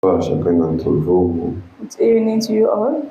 À chacun d'entre vous. Good evening to you all.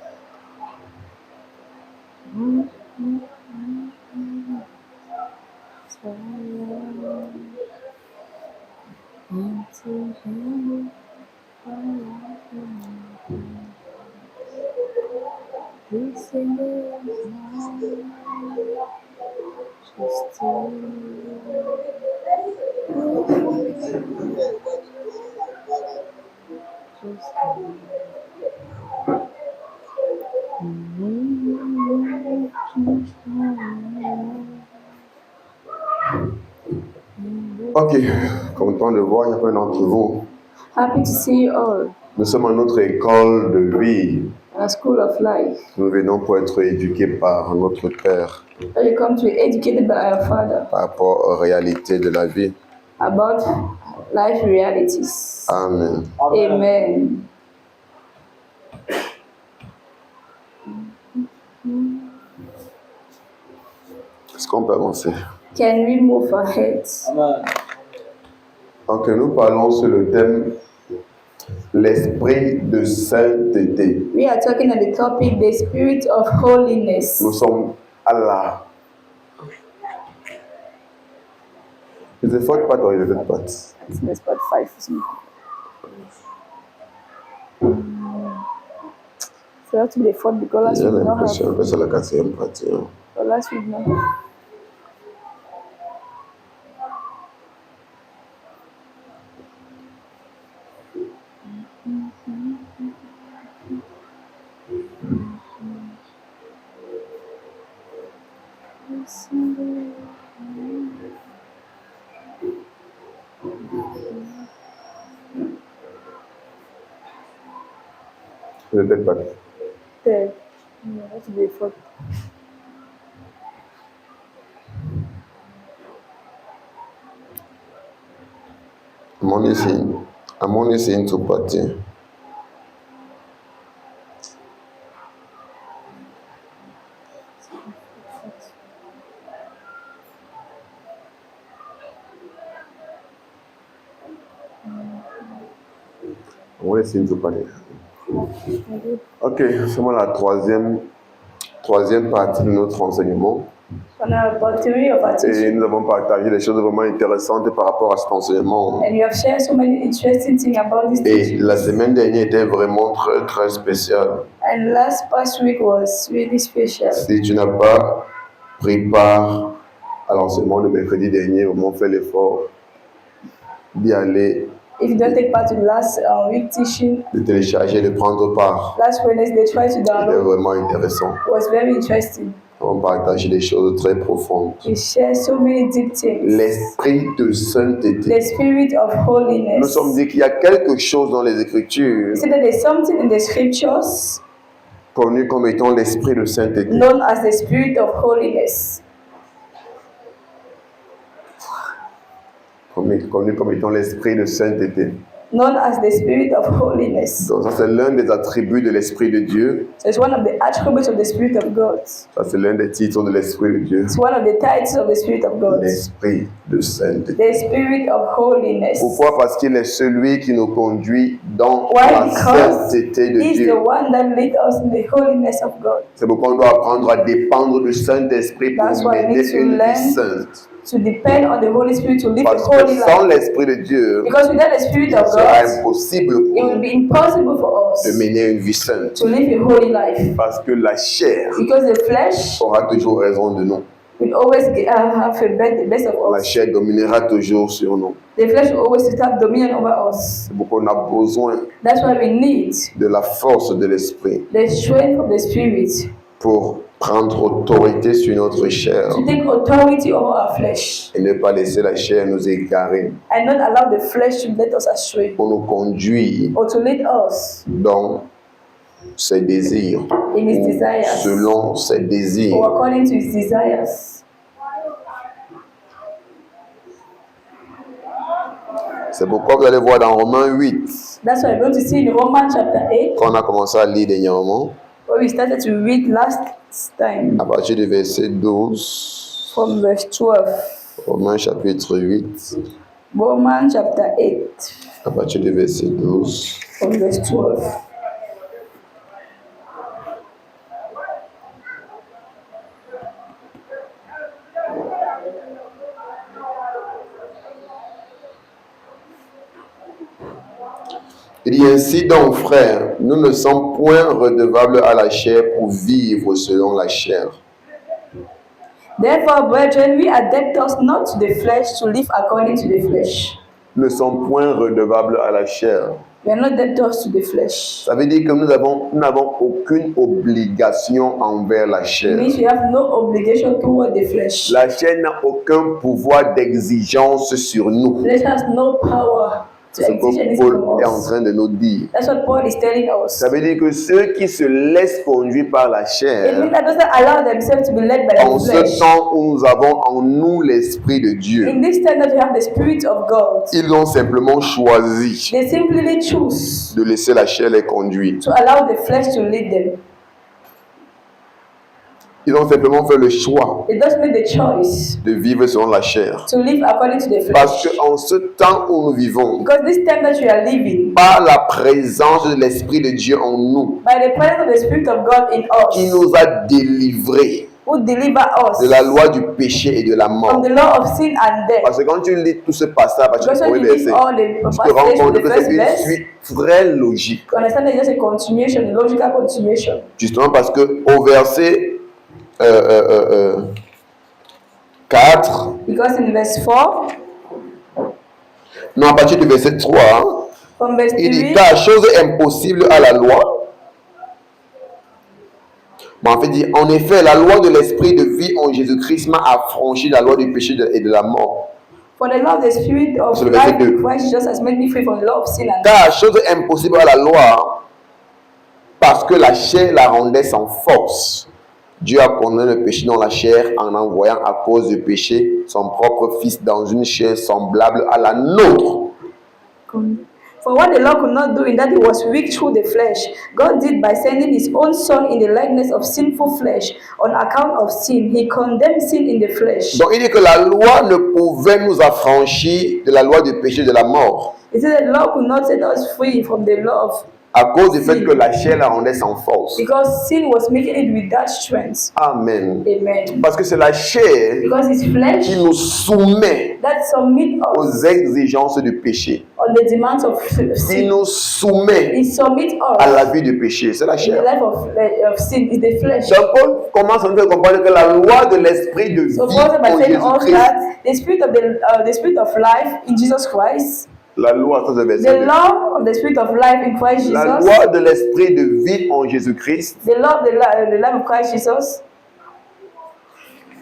Ok, content de voir chacun d'entre vous. Happy to see you all. Nous sommes à notre école de vie. A school of life. Nous venons pour être éduqués par notre Père We come to be educated by our Father par rapport aux réalités de la vie. about life realities. Amen. Amen. Est-ce qu'on peut avancer? Can we move ahead? Donc nous parlons sur le thème l'esprit de sainteté. We are talking on the topic, the spirit of holiness. Nous sommes à la... It's the fourth part or is it the fifth part? It's part 5. So that to be the fourth because last J'ai week we don't l'impression have. que c'est la quatrième partie. Hein. So last week no. C'est the third part. Third. No, that to be the fourth. I'm only seeing two parties. I'm only seeing two parties. Ok, c'est moi la troisième partie de notre enseignement. On a about 3 of our Et teaching. nous avons partagé des choses vraiment intéressantes par rapport à cet enseignement. And we have shared so many interesting things about this Et teaching. la semaine dernière était vraiment très très spéciale. And past week was really special. Si tu n'as pas pris part à l'enseignement de mercredi dernier, vraiment fais l'effort d'y aller, If you don't take part to the last week teaching, de télécharger, de prendre part. last Wednesday, try to C'était download. vraiment intéressant. It was very interesting. On partage des choses très profondes. We share so many deep things. L'esprit de The sainteté. spirit of Nous holiness. sommes dit qu'il y a quelque chose dans les Écritures So that there's something in the scriptures connu comme étant l'esprit de sainteté. known as the spirit of holiness. Connu comme étant l'esprit de sainteté. Known as the spirit of holiness. Donc ça c'est l'un des attributs de l'esprit de Dieu. So it's one of the attributes of the spirit of God. Ça c'est l'un des titres de l'esprit de Dieu. It's one of the titles of the spirit of God. L'esprit de sainteté. The spirit of holiness. Pourquoi? Parce qu'il est celui qui nous conduit dans Why? la Because sainteté de he's Dieu. the one that leads us in the holiness of God. C'est pourquoi on doit apprendre à dépendre du Saint-Esprit pour That's why we mener need to une vie learn sainte. To depend on the Holy Spirit to live Parce a que holy sans life. l'Esprit de Dieu, Because without the Spirit il of sera God, impossible it pour will nous be impossible for us de mener une vie sainte. to live a holy life. Parce que la chair Because the flesh aura toujours raison de nous. will always have the best of La us. chair dominera toujours sur nous. The flesh will always have dominion over us. C'est pourquoi on a besoin That's why we need de la force de l'Esprit the strength of the Spirit pour prendre autorité sur notre chair to take authority over our flesh et ne pas laisser la chair nous égarer and not allow the flesh to let us astray pour nous conduire or to lead us dans ses désirs, in His ou desires selon ses désirs. or according to His desires. C'est pourquoi vous allez voir dans Romains 8, That's why we're going to see in Romans chapter 8, qu'on a commencé à lire dernièrement, where we started to read last time à partir du verset 12, from verse 12. Romains chapitre 8, Romans chapter 8, à partir du verset 12. from verse 12. Il dit ainsi donc, frères, nous ne sommes point redevables à la chair pour vivre selon la chair. Therefore, brethren, we are debtors not to the flesh to live according to the flesh. Nous ne sommes point redevables à la chair. We are not debtors to the flesh. Ça veut dire que nous n'avons aucune obligation envers la It chair. means we have no obligation toward the flesh. La chair n'a aucun pouvoir d'exigence sur nous. Flesh has no power to C'est ce exige que anything Paul from est en us. train de nous dire. That's what Paul is telling us. Ça veut dire que ceux qui se laissent conduire par la It means chair, that those that allow themselves to be led by en the ce flesh. temps où nous avons en nous l'Esprit de Dieu, In this time that we have the Spirit of God, ils ont simplement choisi they simply choose de laisser la chair les conduire. to allow the flesh to lead them. Ils ont simplement fait le choix They just make the choice de vivre selon la chair. to live according to the Parce flesh. qu'en ce temps où nous vivons, Because this time that we are living, par la présence de l'Esprit de Dieu en nous, by the presence of the Spirit of God in qui us, nous a délivrés who deliver us de la loi du péché et de la from mort. the law of sin and death. Parce que quand tu lis tout ce passage, à partir du Because when premier you read verset, all the tu te rends passages in compte the que first c'est une verse, suite très logique. you understand that it's just a continuation, a logical continuation. Justement parce que au verset 4, Because in verse 4, non, à partir du verset 3, from verse il dit 3, car chose impossible à la loi. Mais en fait, il dit en effet, la loi de l'esprit de vie en Jésus-Christ m'a affranchi de la loi du péché et de la mort. for the law of the Spirit of Sur le verset life in 2. Christ Jesus has made me free from the law of sin and death. Car chose impossible à la loi, parce que la chair la rendait sans force. Dieu a condamné le péché dans la chair en envoyant à cause du péché son propre Fils dans une chair semblable à la nôtre. For what the law could not do in that it was weak through the flesh, God did by sending his own Son in the likeness of sinful flesh. On account of sin, he condemned sin in the flesh. Donc il dit que la loi ne pouvait nous affranchir de la loi du péché et de la mort He said the law could not set us free from the law of à cause du fait que la chair la rendait sans force. because sin was making it without strength. Amen. Amen. Parce que c'est la chair Because it's flesh qui nous soumet that submit us aux exigences du péché. on the demands of Qui sin. nous soumet It submit à us la vie du péché. C'est la in the chair. life of sin. Is the flesh. Donc Paul commence à nous faire comprendre que la loi de l'esprit de vie So Paul by en saying also Jésus-Christ, that the spirit of life in Jesus Christ, la loi, ça c'est the verset 2. law of the spirit of life in Christ La Jesus, loi de l'esprit de vie en Jésus-Christ, the law of the life of Christ Jesus,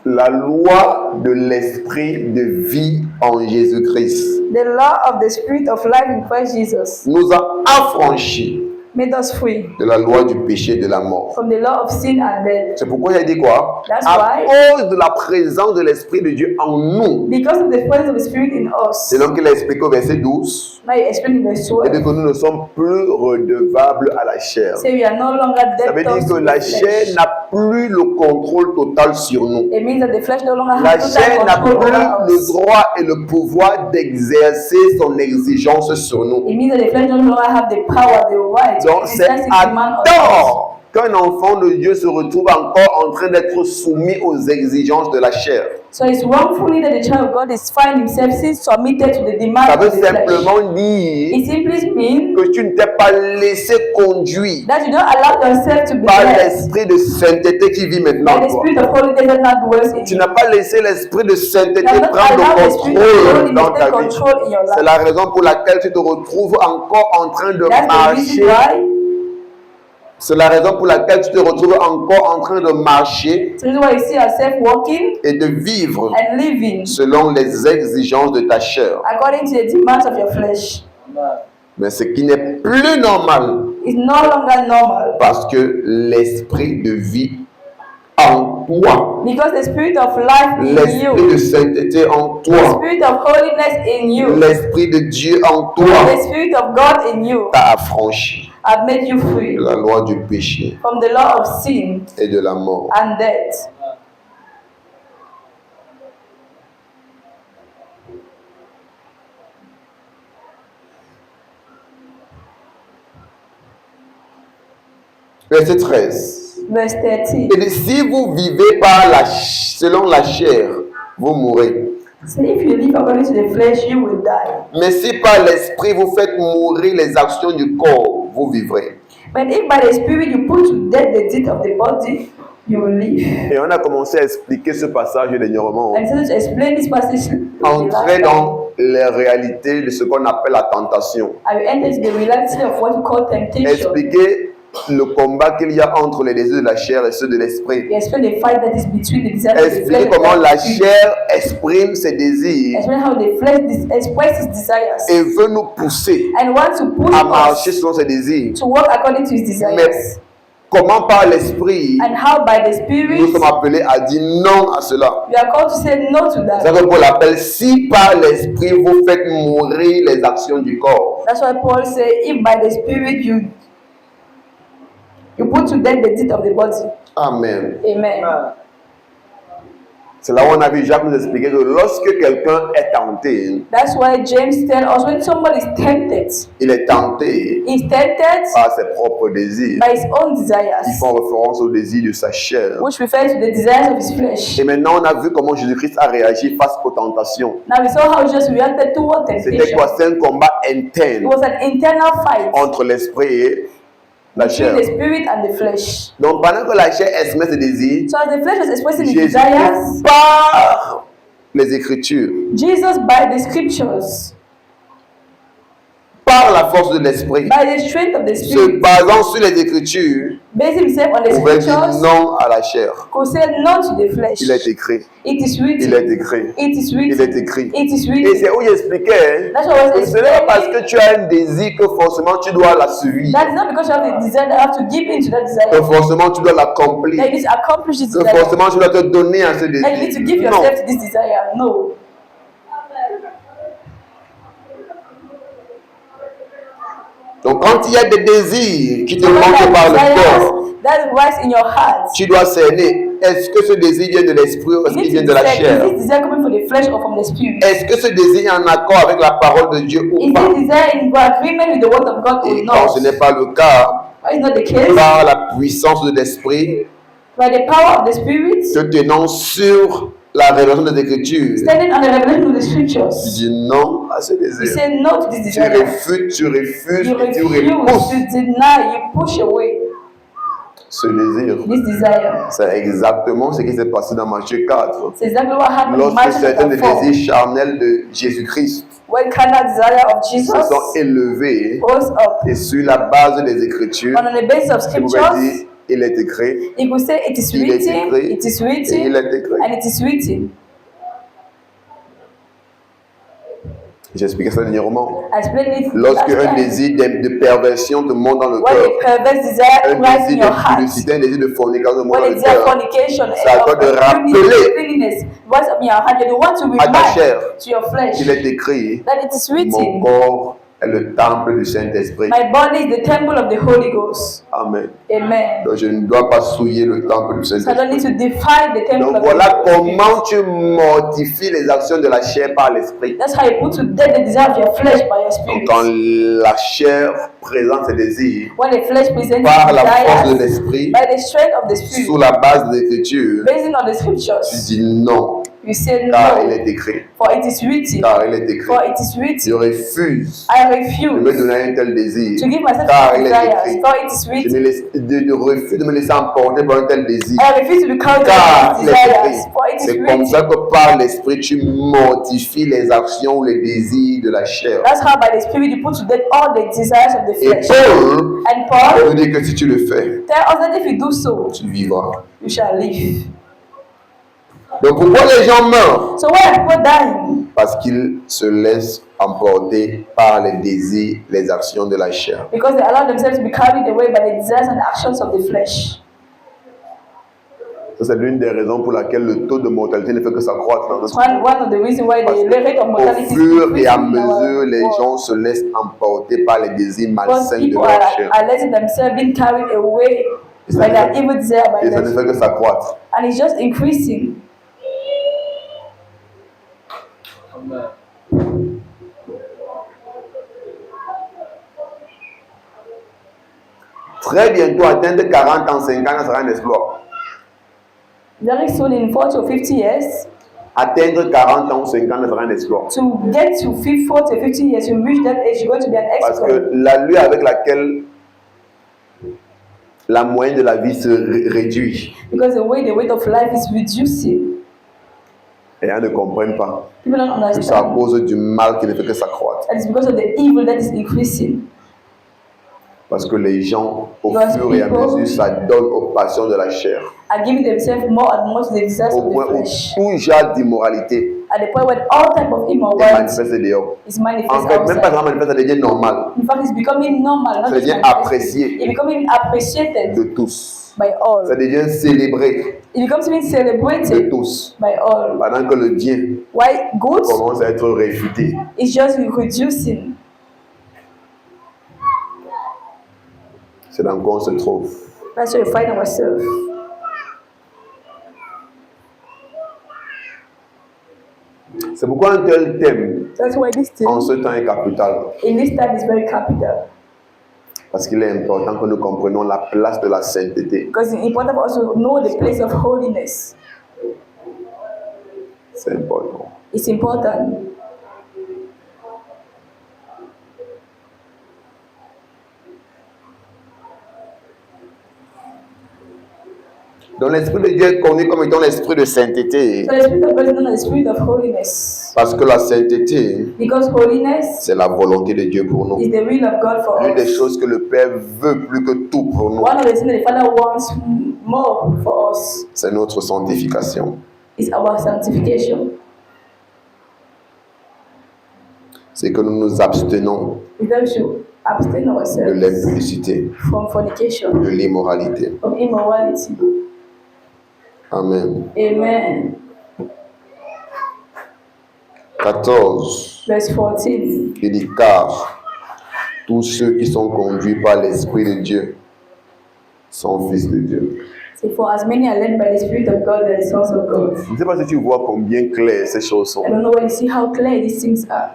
la loi de l'esprit de vie en Jésus-Christ the law of the spirit of life in Christ Jesus nous a affranchis made us free de la loi du péché et de la mort. from the law of sin and death. C'est pourquoi il a dit quoi? That's À why. cause de la présence de l'esprit de Dieu en nous. Because of the presence of the spirit in us. C'est donc qu'il a expliqué au verset 12. Now you explain in verse Et 12. que nous ne sommes plus redevables à la chair. Say we are no longer Ça veut debtors dire to que the la flesh. chair n'a plus le contrôle total sur nous. It means that the flesh no longer La has chair n'a total plus control over le us. droit et le pouvoir d'exercer son exigence sur nous. It means that the flesh no longer have the power, the right to Donc c'est exercise its à demand on us. tort qu'un enfant de Dieu se retrouve encore en train d'être soumis aux exigences de la chair. So it's wrongfully that the child of God is find himself still submitted to the demand Ça veut of the flesh. simplement dire It simply means que tu ne t'es pas laissé conduire that you don't allow yourself to be par led l'esprit de sainteté qui vit maintenant by en the toi. spirit of holiness that now dwells in Tu you. n'as pas laissé l'esprit de You sainteté have not prendre allowed le the spirit of contrôle holiness dans to ta take vie. control in your C'est life. la raison pour laquelle tu te retrouves encore en train de That's the marcher. reason why. C'est la raison pour laquelle tu te retrouves encore en train de marcher So this is why you see yourself walking et de vivre and living selon les exigences de ta chair. according to the demands of your flesh. Mais ce qui n'est plus normal It's no longer normal parce que l'esprit de vie en toi, because the spirit of life in l'esprit you, de sainteté en the toi, spirit of holiness in you, l'esprit de Dieu en the toi spirit of God in you t'a affranchi have made you free de la loi du péché from the law of sin et de la mort. and death. Verset 13. Verse 13. Il dit, si vous vivez selon la chair, vous mourrez. So if you live according to the flesh, you will die. Mais si par l'esprit vous faites mourir les actions du corps, vous vivrez. But if by the Spirit you put to death the deed of the body, you will live. Et on a commencé à expliquer ce passage dernièrement. And so to explain this passage, Entrer dans les réalités de ce qu'on appelle la tentation. I will enter into the reality of what we call temptation. Expliquer le combat qu'il y a entre les désirs de la chair et ceux de l'esprit. We explain the fight that is between the desires of the flesh. Expliquer comment la chair exprime ses désirs Explain how the flesh expresses its desires et veut nous pousser and wants to push à marcher us selon ses désirs. to walk according to his desires. Mais comment par l'esprit And how by the Spirit nous sommes appelés à dire non à cela. we are called to say no to C'est that. ça que Paul appelle si par l'esprit vous faites mourir les actions du corps. That's why Paul said, if by the Spirit you put to death the deed of the body. Amen. Amen. C'est là où on a vu Jacques nous expliquer que lorsque quelqu'un est tenté, That's why James tells us when somebody is tempted, il est tenté he's tempted par ses propres désirs. by his own Ils desires, font référence aux désirs de sa chair. which refers to the desires of his flesh. Et maintenant, on a vu comment Jésus-Christ a réagi face aux tentations. Now we saw how Jesus reacted toward C'était temptation. quoi? C'est un combat It interne was an internal fight entre l'esprit et la between chair. the spirit and the flesh. Donc, pendant que la chair exprime ses désirs, So as the flesh was expressing his Jésus, desires, par les Écritures, Jesus by the scriptures, par la force de l'esprit, by the strength of the se spirit, basant sur les Écritures, basing himself on the pouvait dire scriptures, non à la chair. could say no to the flesh. Il est écrit. It is Il written. est écrit. It is Il est written. écrit. It is Et written. c'est où il expliquait That's what I que was ce n'est pas parce explaining. que tu as un désir que forcément tu dois la suivre. That is not because you have the desire that you have to give in to that Que desire. forcément tu dois l'accomplir. That you need to accomplish this Que desire. forcément tu dois te donner à ce That you need to give désir. Non. yourself to this desire. No. Donc quand il y a des désirs qui te So when manquent that par le corps, desires that rise in your heart, tu dois cerner. Est-ce que ce désir vient de l'esprit ou est-ce you qu'il need vient to de la decide, chair? is this desire coming from the flesh or from the spirit? Est-ce que ce désir est en accord avec la parole de Dieu ou Is pas? this desire in agreement with the word of God or Et quand ce not? n'est pas le cas, Or is not the case? par la puissance de l'esprit, By the power of the spirit, te tenant sur la révélation des Écritures, standing on the revelation of the tu scriptures, dis non à ce you désir. say no to this Tu desire. refuses You et tu refuse, repousses you deny, you push away ce désir. this desire. C'est exactement ce qui s'est passé dans Matthieu 4. It's exactly what happened in Lorsque Matthew certains des chapter 4. désirs charnels de Jésus-Christ When carnal desire of se Jesus sont élevés rose up, et sur la base des Écritures, and on the basis of tu pouvais scriptures, dire il est écrit, he could say it is il est written, écrit, it is et il written, est écrit. and it is written. J'ai expliqué ça dernièrement. I explained it Lorsque last un time. désir de perversion te monte dans le When cœur, a perverse desire un rises in désir your de heart, publicité, un désir de fornication te monte when dans a le desire of cœur, fornication c'est à toi de rappeler cleanliness rise up in your heart, and you want to à ta remind chair to your flesh qu'il est écrit, that it is mon written, corps est le temple du Saint-Esprit. my body is the temple of the Holy Ghost. Amen. Amen. Donc je ne dois pas souiller le temple du So I don't need Saint-Esprit. to define the temple Donc of voilà the Holy Ghost. comment tu mortifies les actions de la chair par l'esprit. That's how you put to death the desire of your flesh by your Donc spirit. quand la chair présente ses désirs When the flesh presents par la force de desires l'esprit, by the strength of the sous spirit, la base des Écritures, based on the tu scriptures, dis non, you say car il no, est écrit. for it is written, Car il est écrit. for it is Je written. refuse I de me refuse donner un tel désir, to give myself car to il est desires, écrit. for it is Je written. refuse de me laisser emporter par un tel désir, I refuse to be counted car as il est écrit. desires, for it is C'est comme ça written. que par l'esprit tu mortifies les actions ou les désirs de la chair. That's how by the spirit you put to death all the desires of the Et flesh. Paul And Paul nous dit que si tu le fais, tell us that if you do so, tu vivras. you shall live. Donc pourquoi les gens meurent? So why are people dying? Parce qu'ils se laissent emporter par les désirs, les actions de la chair. Because they allow themselves to be carried away by the desires and actions of the flesh. Ça, c'est l'une des raisons pour laquelle le taux de mortalité ne fait que s'accroître dans It's notre monde. one of the reasons why the rate of Au mortality is fur et à increasing in our mesure, les world. gens se laissent emporter par les désirs Because malsains de people leur chair. are letting themselves being carried away by their evil desire by Et ça ne them. fait que s'accroître. And it's just increasing. Très bientôt, atteindre 40 ans, 50 ans sera un exploit. Very soon, in 40 or 50 years, Atteindre 40 ans ou 50 ans sera un exploit. to get to 40 or 50 years, you reach that age, you're going to be an Parce expert. que la lueur avec laquelle la moyenne de la vie se réduit, Because the weight of life is reducing. et elles ne comprennent pas People don't que c'est à understand. cause du mal qui ne fait que s'accroître. And it's because of the evil that is increasing. Parce que les gens, au Because fur et à people mesure, s'adonnent aux passions de la chair. are giving themselves more and more to the desires Au of the point où flesh. tout genre d'immoralité At the point where all type of est immorality manifesté dehors. is manifest En fait, même pas outside. ça manifeste, ça devient normal In fact, it's becoming normal, not Ça just devient manifested. apprécié. It's becoming appreciated de tous. by all. Ça devient célébré It becomes even de celebrated tous. by all. Pendant que le bien Why good commence à être réfuté. is just reducing. C'est dans quoi on se trouve. That's where we find ourselves. C'est pourquoi un tel thème That's why this en thing ce temps est capital. in this time is very capital. Parce qu'il est important que nous comprenions la place de la sainteté. Because it's important for us to know the place of holiness. C'est important. It's important. Donc l'Esprit de Dieu est connu comme étant l'Esprit de sainteté. So the Spirit of God is known as the Spirit of holiness. Parce que la sainteté, Because holiness c'est la volonté de Dieu pour nous. is the will of God for L'une des us. choses que le Père veut plus que tout pour nous, One of the things that the Father wants more for us c'est notre sanctification. is our sanctification. C'est que nous nous abstenons Is that we should abstain de ourselves l'impudicité, from fornication, de l'immoralité. from immorality. Amen. Amen. 14. Verse 14. Il dit, car tous ceux qui sont conduits par l'Esprit de Dieu sont fils de Dieu. So for as many are led by the Spirit of God, they are the sons of God. Je ne sais pas si tu vois combien clair ces choses sont. I don't know whether you see how clear these things are.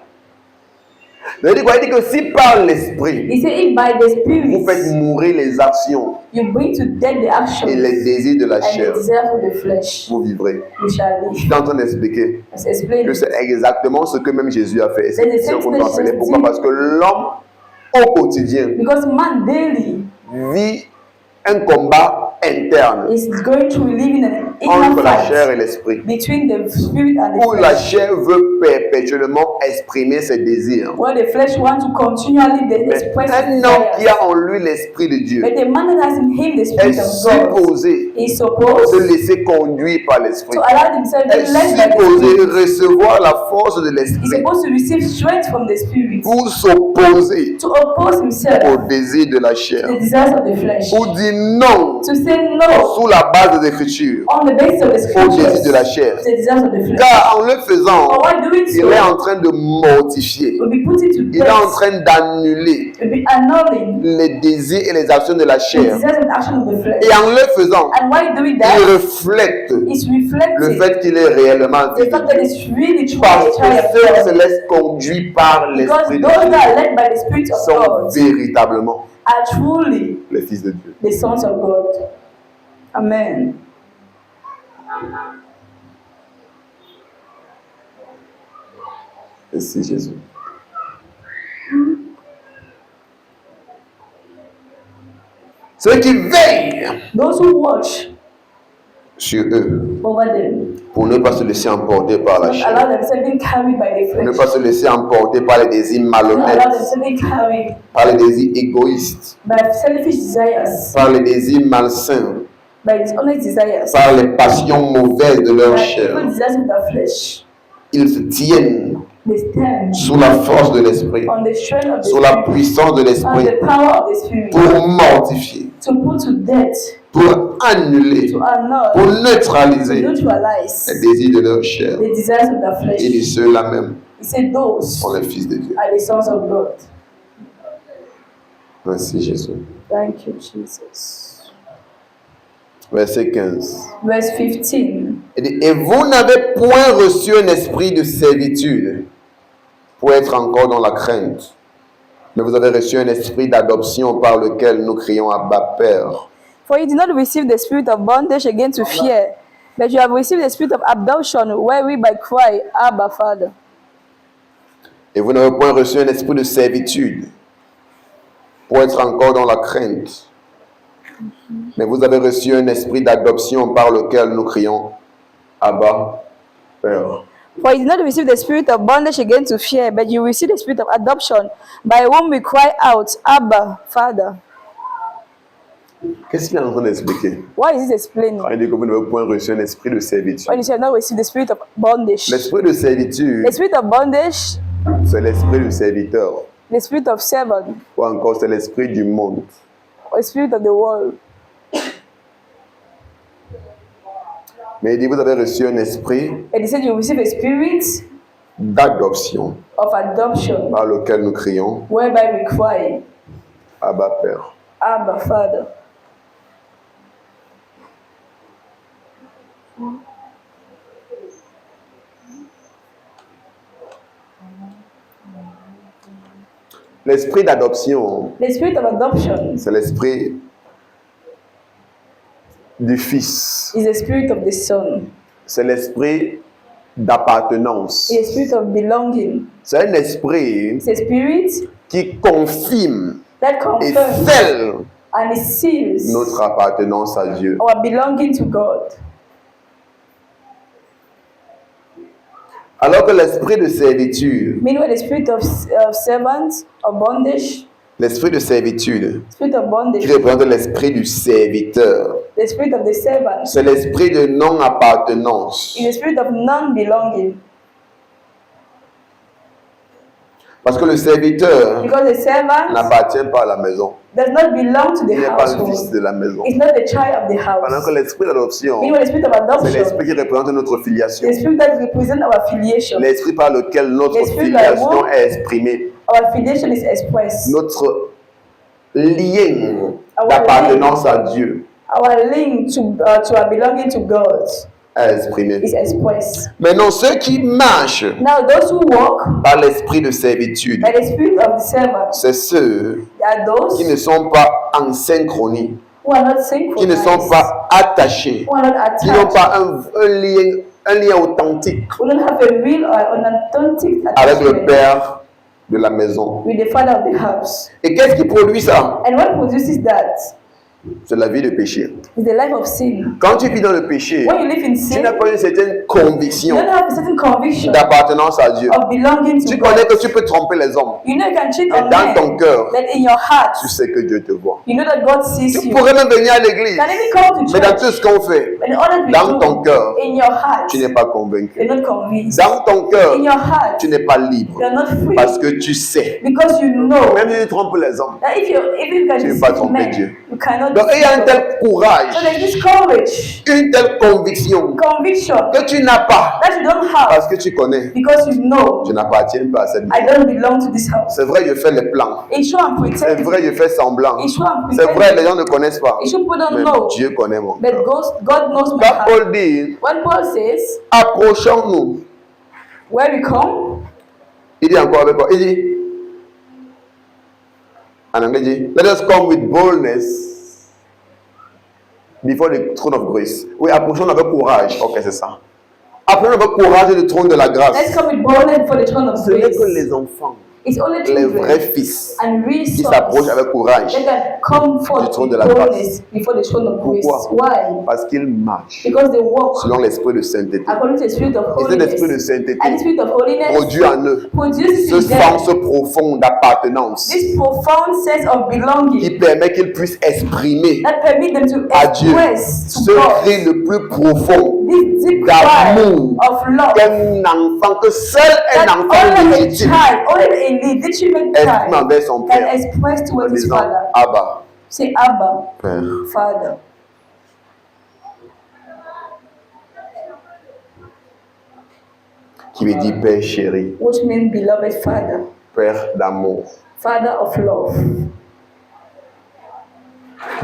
Il dit quoi? Il dit que si par l'Esprit, He said, if by the vous faites Spirit mourir les actions you bring to death the actions et les désirs de la and the chair, desires of the flesh, vous vivrez. you shall Je live. suis en train d'expliquer Let's explain que it. c'est exactement ce que même Jésus a fait. Et c'est Then the ce qu'on same doit appeler. thing Pourquoi? Jesus Parce que l'homme, au quotidien, Because man daily vit un combat interne is going through living an entre inner la chair fight et l'esprit. between the spirit and the Où la flesh. chair veut perpétuellement exprimer ses désirs. Where the flesh wants to continually Mais express un its homme qui desires. a en lui l'Esprit de Dieu But the man that has in him the est spirit of God supposé is se supposed laisser conduire par l'Esprit. to allow himself to Est be led by the supposé spirit. recevoir la force de He's l'Esprit supposed to receive strength from the spirit pour s'opposer to oppose himself au désir de la chair. to the desires of the flesh. Pour dire non To say no sous la base des Écritures on the basis of the au désir scriptures de la chair. to the desires of the flesh. Car en le faisant, Or while doing il so, est en train de mortifier. will be put into Il est en death, train d'annuler will be annulling les désirs et les actions de la the chair. desires and action of the flesh. Et en le faisant, And while doing il that, reflète it's le reflecting fait qu'il est réellement the fils de fact that Dieu. it's really truly Parce a que child of ceux qui se God. laissent conduire par Because l'Esprit de those that Dieu are led by the Spirit of sont God véritablement are truly les fils de Dieu. the sons of God. Amen. Merci Jésus. Ceux qui veillent Those who watch sur eux over them, pour ne pas se laisser emporter par la don't chair, allow themselves being carried by the pour ne flesh. pas se laisser emporter par les désirs Don't allow malhonnêtes, themselves being carried par les désirs égoïstes, by selfish desires, par les désirs malsains, by dishonest desires, par les passions mauvaises de leur by chair. evil desires of the flesh. Ils se tiennent They stand sous la force de l'esprit, on the strength of the sous la Spirit, puissance de on l'esprit, the power of the Spirit, pour mortifier, to put to death, pour annuler, to pour annul, to neutraliser les neutralize désirs de leur chair. the desires of the Et de flesh. ceux-là même He said, those sont les fils de Dieu. are the sons of God. Merci Jésus. Thank you, Jesus. Verset 15. Verse 15. Il dit, et vous n'avez point reçu un esprit de servitude pour être encore dans la crainte, Mais vous avez reçu un esprit d'adoption par lequel nous crions Abba Père. For you did not receive the spirit of bondage again to fear, but you have received the spirit of adoption, where we by cry, Abba, Father. Et vous n'avez point reçu un esprit de servitude pour être encore dans la crainte. Mais vous avez reçu un esprit d'adoption par lequel nous crions Abba Père. For you did not receive the spirit of bondage again to fear, but you received the spirit of adoption, by whom we cry out, Abba, Father. Qu'est-ce qu'il est en train d'expliquer? What is this explaining? Quand il dit que vous n'avez point reçu un esprit de servitude. When you say not receive the spirit of bondage. L'esprit de servitude, The spirit of bondage, c'est l'esprit du serviteur. the spirit of servant, Ou encore, c'est l'esprit du monde. or the spirit of the world. Mais il dit, vous avez reçu un esprit And he said you receive a spirit d'adoption of adoption, par lequel nous crions whereby we cry, Abba Père. Abba, Father. L'esprit d'adoption, The spirit of adoption c'est l'esprit du Fils. is the spirit of the Son. C'est l'esprit d'appartenance. It's the spirit of belonging. C'est un esprit It's a spirit qui confirme that et confirms scelle and it seals notre appartenance à Dieu. our belonging to God. Alors que l'esprit de servitude, Meanwhile, the spirit of servant, of bondage, l'esprit de servitude, spirit of qui bondage, représente l'esprit du serviteur, the spirit of the servant, c'est l'esprit de non-appartenance. is the spirit of non-belonging. Parce que le serviteur Because the servant n'appartient pas à la maison. does not belong to Il the n'est pas le fils household. de la maison. It's not the child of the Pendant house. que l'esprit d'adoption, Meanwhile, the spirit of c'est adoption, l'esprit qui représente notre filiation. the spirit that represents our filiation. L'esprit par lequel notre L'esprit filiation d'amour. est exprimée. Our filiation is expressed. Notre lien d'appartenance à Dieu Our link to our belonging to God est exprimé. is expressed. Maintenant, ceux qui marchent Now, those who walk par l'esprit de servitude, by the spirit of the servant, c'est ceux they are those qui ne sont pas en synchronie, who are not qui ne sont synchronized, pas attachés, who are not qui n'ont attached, pas un lien authentique who don't have a real or an authentic avec le attachment Père de la maison. with the father of the house. Et qu'est-ce qui produit ça? And what produces that C'est la vie de péché. is the life of sin. Quand tu vis dans le péché, When you live in tu sin, n'as pas une certaine you conviction don't have a certain conviction d'appartenance à Dieu. of belonging to Tu God. connais que tu peux tromper les hommes, You know you can cheat mais on dans ton men, cœur, but in your heart, tu sais que Dieu te voit. you know that God sees Tu you. pourrais même venir à l'église, Can even come to mais dans church, tout ce qu'on fait, but in order to dans do, ton cœur, in your heart, tu n'es pas convaincu. you're not convinced. Dans ton cœur, In your heart, tu n'es pas libre. you're not free. Parce que tu sais, Because you know même si tu trompes les hommes. that if you can Tu ne peux pas deceive tromper men, Dieu. you cannot Donc il y a un deceive God. tel courage, So there's this courage, une telle conviction conviction que tu n'as pas that you don't have parce que tu connais, because you know tu n'appartiens pas à cette I maison. don't belong to this house. C'est vrai, je fais les plans. It's true I'm C'est pretending. vrai, je fais semblant. It's true I'm C'est vrai, pretending. les gens ne connaissent pas. It's true people don't Mais know. Dieu connaît mon But cœur. God knows my Quand heart. Paul dit, When Paul says, approchons-nous, where we come, il dit encore avec quoi? Il dit, en anglais, il dit, let us come with boldness before the throne of grace. Oui, approchons avec courage. Ok, c'est ça. Approchons avec courage le trône de la let's grâce. come with boldness before the throne of Ce n'est grace. que les enfants, It's only les vrais children fils, and real qui sons s'approchent avec courage. that can come forth trône with de la grâce. boldness before the throne of grace. Pourquoi? Why? Parce qu'ils marchent Because they walk selon l'esprit de sainteté. according to the spirit of Et cet esprit de holiness. sainteté And the spirit of holiness produit en eux produces ce in them sens profond d'appartenance this profound sense of qui belonging permet qu'ils puissent exprimer that permit them to à Dieu express to ce God cri le plus profond this deep cry d'amour of love qu'un enfant, que seul un that enfant only a légitime child, only a legitimate exprime child envers son can père express en towards his disant father. Abba, Say Abba, Père. Father. Qui veut dire Père chéri, Which means beloved Father, Père d'amour. Father of love.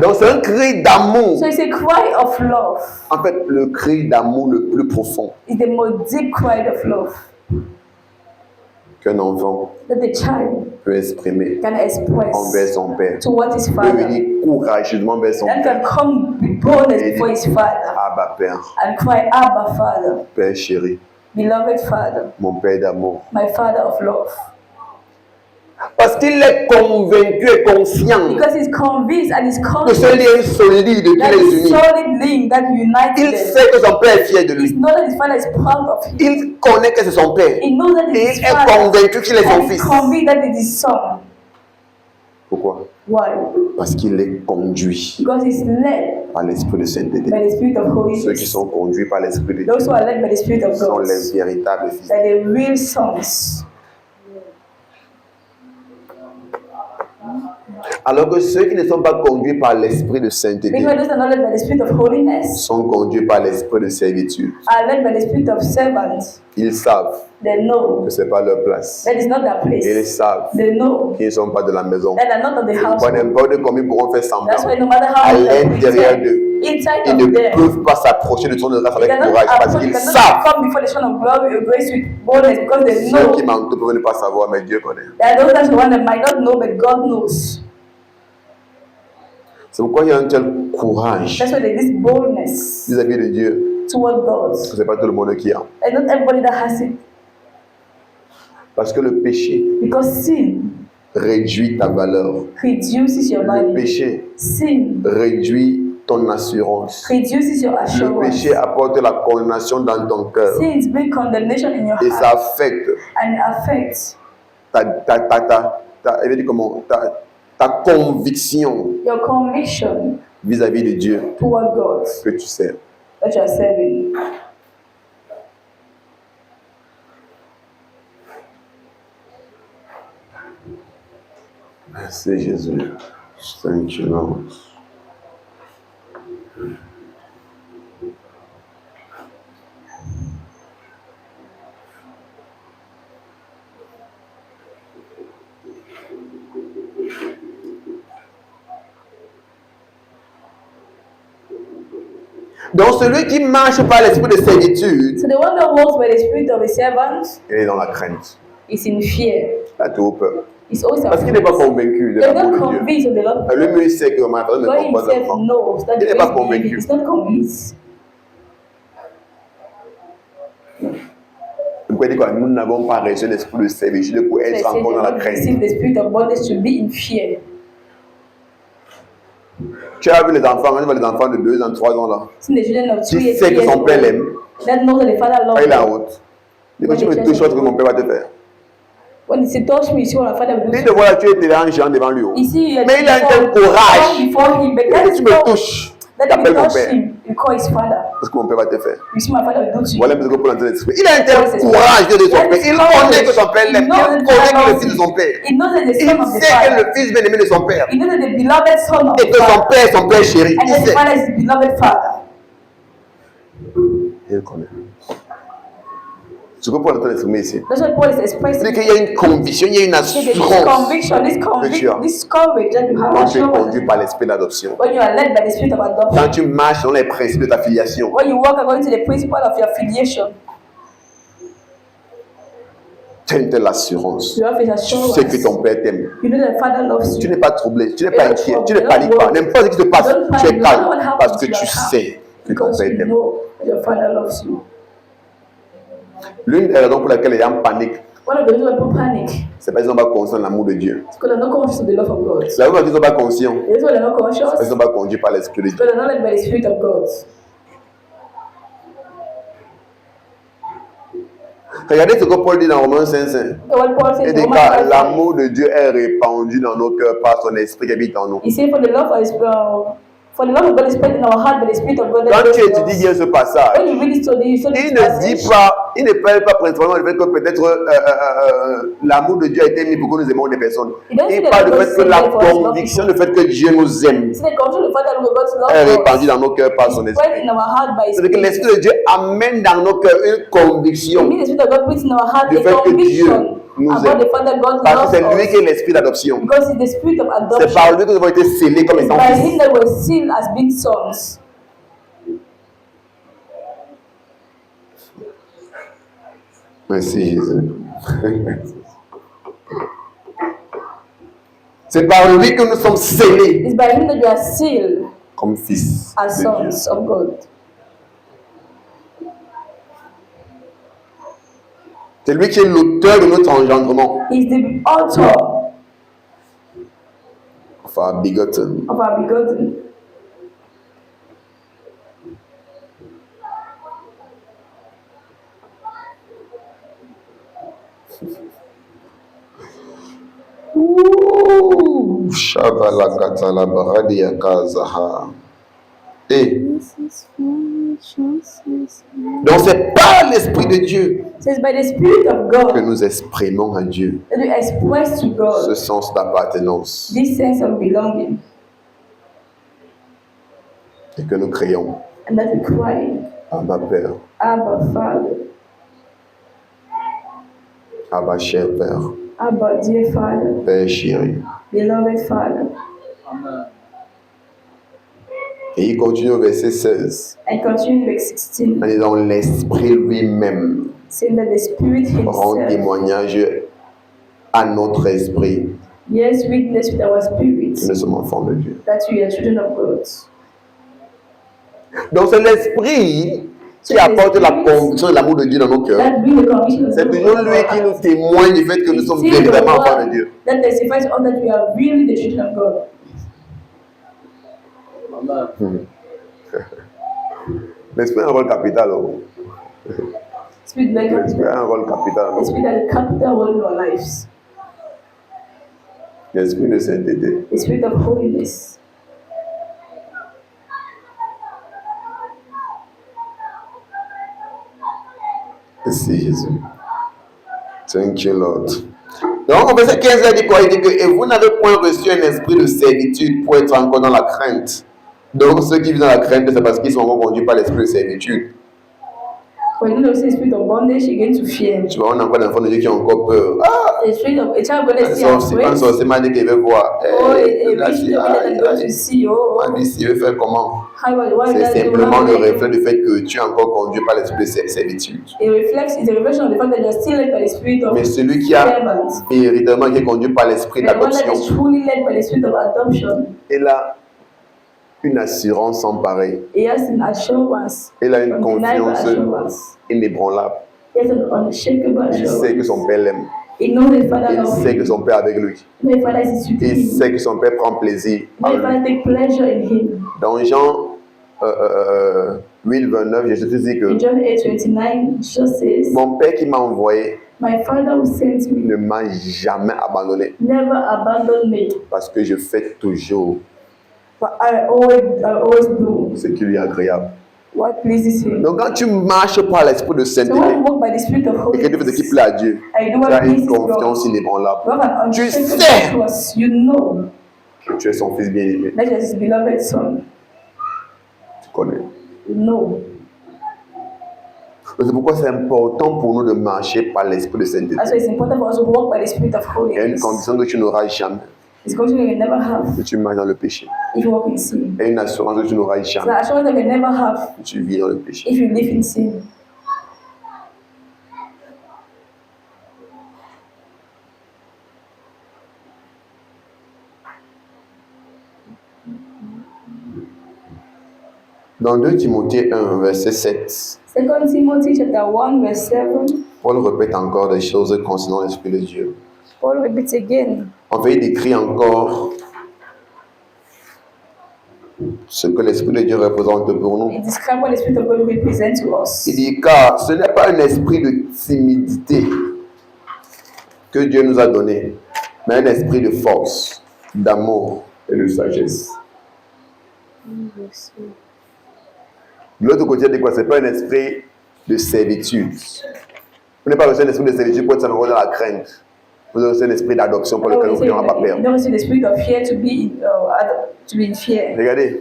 Donc c'est un cri d'amour. So it's a cry of love. En fait, le cri d'amour le plus profond It's the most deep cry of love qu'un enfant that the child peut exprimer can express envers son père. towards his Peut father, venir courageusement vers son and père. can come with boldness before his father Abba Père, and cry, Abba, Father, Père chéri, beloved Father, mon Père d'amour. my Father of love. Parce qu'il est convaincu et conscient Because he's convinced and he's de ce confident lien solide qui that les the unit. solid link that unites Il them. sait que son père est fier de He lui. knows that his father is proud of him. Il connaît que c'est son père. He knows that Et it's il his est father. convaincu qu'il est son And he's fils. convinced that it's his son. Pourquoi? Why? Parce qu'il est conduit Because he's led par l'esprit de sainteté. by the Spirit of Ceux qui holiness. sont conduits par l'esprit de Dieu Those who are led by the Spirit of sont God, les véritables fils. they're the real sons. Alors que ceux qui ne sont pas conduits par l'esprit de sainteté Because those are not led by the Spirit of holiness, sont conduits par l'esprit de servitude. are led by the Spirit of servants. Ils savent They know que ce n'est pas leur place. that is not their Et ils place. savent They know qu'ils ne sont pas de la maison. that they're not of the Pas household. n'importe comment ils pourront faire That's semblant. why no matter À how much they l'intérieur pretend, d'eux, inside ils of ne them, peuvent pas s'approcher de son grâce they avec cannot courage parce approach, qu'ils they cannot savent. come before the throne of glory or grace with boldness because they Ceux qui know m'entourent peuvent ne pas savoir, mais Dieu connaît. that those that one that might not know, but God knows. C'est pourquoi il y a un tel courage That's why there's this boldness vis-à-vis de Dieu toward God. que ce n'est pas tout le monde qui a. And not everybody that has it. Parce que le péché Because sin réduit ta valeur. reduces your Le value. péché Sin réduit ton assurance. reduces your Le assurance. péché apporte la condamnation dans ton cœur. Sins bring condemnation in your Et ça heart affecte and it affects je vais dire comment, ta conviction your conviction vis-à-vis de Dieu toward God que tu sers. that you are serving. Merci Jésus. Thank you, Lord. Donc celui qui marche par l'esprit de servitude, So the one that walks by the spirit of a servant il est dans la crainte. is in fear. Il a toujours peur. He's always Parce qu'il afraid. n'est pas convaincu de They're not l'amour de Dieu. convinced of the love of God. Lui-même, il sait que ma femme ne God comprend pas himself d'enfant. knows that Il the n'est way pas he's convaincu. living is not convinced. Vous pouvez dire quoi? Nous n'avons pas reçu l'esprit de servitude pour So I être say they encore dans la don't crainte. receive the spirit of bondage to be in fear. Tu as vu les enfants, les enfants de 2 ans, 3 ans là. See the children of 2 Qui years, sait que 3 years son père old l'aime. that knows that the father Quand loves il est en them. route. Il dit, tu me touches, ce que mon père va te faire. When he touch me, you see what my father will do. Il te voit là, tu es dérangeant devant lui. You see, Mais il a un tel courage. before him, but that Que is tu me not touches, that if t'appelles you mon touch père. him, you call his father. Parce que mon père va te faire. You see, my father will do to you. Voilà un peu ce que Paul est en train d'exprimer. Il a un tel courage de son père. Il connaît que son père l'aime. Il connaît que le fils de son père. He knows that the Il son of the sait que father. le fils bien-aimé de son père. He knows that the beloved son of Et the que son father. père est son père chéri. And Il that the sait. father is the beloved father. Il connaît. Ce que Paul est en train d'exprimer ici. That's what Paul is expressing. C'est qu'il y a une conviction, il y a une See, this assurance conviction, this courage that you have quand tu es assurance conduit par l'esprit d'adoption. when you are led by the spirit of adoption. Quand tu marches dans les principes de ta filiation. When you walk according to the principle of your filiation, Tu as une telle assurance. you have this Tu assurance. sais que ton père t'aime. You know that the father loves Tu you. n'es pas troublé, tu n'es pas You're inquiet, not tu ne troubled, paniques pas. you're not N'importe ce qui se passe, Don't tu es panic, no matter calme what happens, parce que you are tu calm. sais que ton Because père you t'aime. know that your father loves you. L'une des raisons pour laquelle il y a en panique, One of the reasons why people panic is c'est parce qu'ils ne sont pas conscients de l'amour de Dieu. because they're not conscious of the love of God. La raison pour laquelle ils ne sont pas conscients, The reason why they're not conscious c'est parce qu'ils ne is sont pas conduits par l'esprit de Dieu. because they're not led by the spirit of God. Regardez ce que Paul dit dans Romains 5:5. So what Paul says Il in dit Romans car 5:5, l'amour de Dieu est répandu dans nos cœurs par son esprit qui habite en nous. he said, for the love of God is spread in our heart by the spirit of God. Quand that tu dwells in étudies us. bien ce passage, When you read it, so this il ne passage, dit pas, il ne parle pas principalement du fait que peut-être l'amour de Dieu a été mis pour que nous aimons des personnes. Il donne Il dire parle du que fait que c'est la fait pour us, conviction, le fait que Dieu nous aime c'est the conviction of the Father of God's love est for us. répandue dans nos cœurs par son esprit. Spread in our heart by His C'est-à-dire que Spirit. l'esprit de Dieu amène dans nos cœurs une It conviction means the Spirit of God puts in our heart du a fait que Dieu conviction nous about aime. the Father God Parce que loves c'est lui us. qui est l'esprit d'adoption. Because it's the Spirit of C'est adoption. par lui que nous avons été scellés comme It's étant by fils. Him that we're sealed as being sons. Merci Jésus. C'est par lui que nous sommes scellés It's by him that you are sealed comme fils as de Dieu. sons of God. C'est lui qui est l'auteur de notre engendrement. He's the author of our begotten. of our begotten. Ouh, Shabalakatala Baradia Kazaha. Et donc c'est par l'Esprit de Dieu So it's by the Spirit of que God nous exprimons à Dieu that we express to ce God sens d'appartenance this sense of belonging, et que nous créons. and that we cry, Abba Père, Abba Father, Abba cher Père, Abba dear Father, Père chéri. beloved Father. Et il continue au verset 16 And continue verse 16, en disant l'Esprit lui-même saying that the Spirit rend Himself témoignage à notre esprit bears witness with our spirit que nous sommes enfants de Dieu. that we are children of God. Donc c'est l'Esprit qui apporte la conviction de l'amour de Dieu dans nos cœurs. That brings the conviction of C'est God toujours in lui our qui nous hearts. témoigne du fait que nous sommes It is the véritablement enfants de one Dieu. that testifies to us that we are really the children of God. L'Esprit a un rôle capital. Oh. Spirit like L'Esprit a un rôle capital. the Spirit has a capital role in our lives. L'Esprit de sainteté. The Spirit of holiness. Merci Jésus. Thank you Lord. Donc au verset 15, il dit quoi? Il dit que et vous n'avez point reçu un esprit de servitude pour être encore dans la crainte. Donc ceux qui vivent dans la crainte, c'est parce qu'ils sont encore conduits par l'esprit de servitude. When you don't see the spirit of bondage, you get to fear. Tu vois, on a encore des enfants de Dieu qui ont encore peur. Ah! The spirit of a child going to see Un and sorcier praise. m'a dit qu'il veut voir. Oh, Là, a c'est- vision that is going to see. Oh, m'a dit, il veut faire comment? what C'est does simplement le it reflet du fait que tu es encore conduit par l'esprit de servitude. It reflects, it's a reflection of the fact that you are still led by the spirit of Mais celui qui a servant. véritablement qui est conduit par l'esprit The one that is d'adoption, truly led by the spirit of adoption. il a une assurance sans pareil. He has an assurance, Il a une undeniable confiance assurance. inébranlable. He has an unshakable Il sait que assurance. son père l'aime. He knows his father Il loves sait que him. son père est avec lui. He knows his father is with Il him. sait que son père prend plaisir He en knows his lui. father take pleasure in him. Dans Jean 8, 29, Jésus dit In que John 8:29, Jesus says, mon père qui m'a envoyé my Father who sent me ne m'a jamais abandonné never abandoned me, parce que je fais toujours but I always do ce qui lui est agréable. what pleases him. Donc quand tu marches par l'esprit de So when sainteté you walk by the spirit of et que tu fais ce qui holiness, plaît à Dieu, I do tu what as une pleases God. confiance inébranlable. You have an Tu sais. unshakable trust. You know Que tu es son fils bien-aimé. that is his beloved son. Tu connais. You know. C'est pourquoi c'est important pour nous de marcher par l'esprit de sainteté. That's why it's important for us to walk by the spirit of Il y a une holiness. condition que tu n'auras jamais It's a condition you can never have si tu marches dans le péché. if you walk in sin. Il y a une assurance que tu n'auras It's an jamais assurance that you can never have si tu vis dans le péché. if you live in sin. Dans 2 Timothée 1, verset 7, 2 Timothy chapter 1 verse 7, Paul répète encore des choses concernant l'Esprit de Dieu. Paul repeats again. En fait, il décrit encore ce que l'Esprit de Dieu représente pour nous. He describes what the Spirit of God represents to us. Il dit, car ce n'est pas un esprit de timidité que Dieu nous a donné, mais un esprit de force, d'amour et de sagesse. De l'autre côté, il dit quoi? Ce n'est pas un esprit de servitude. Vous n'avez pas reçu un esprit de servitude pour être dans la crainte. Vous avez reçu un esprit d'adoption pour lequel vous n'aurez pas peur. You don't receive the spirit of fear to be in fear. Regardez,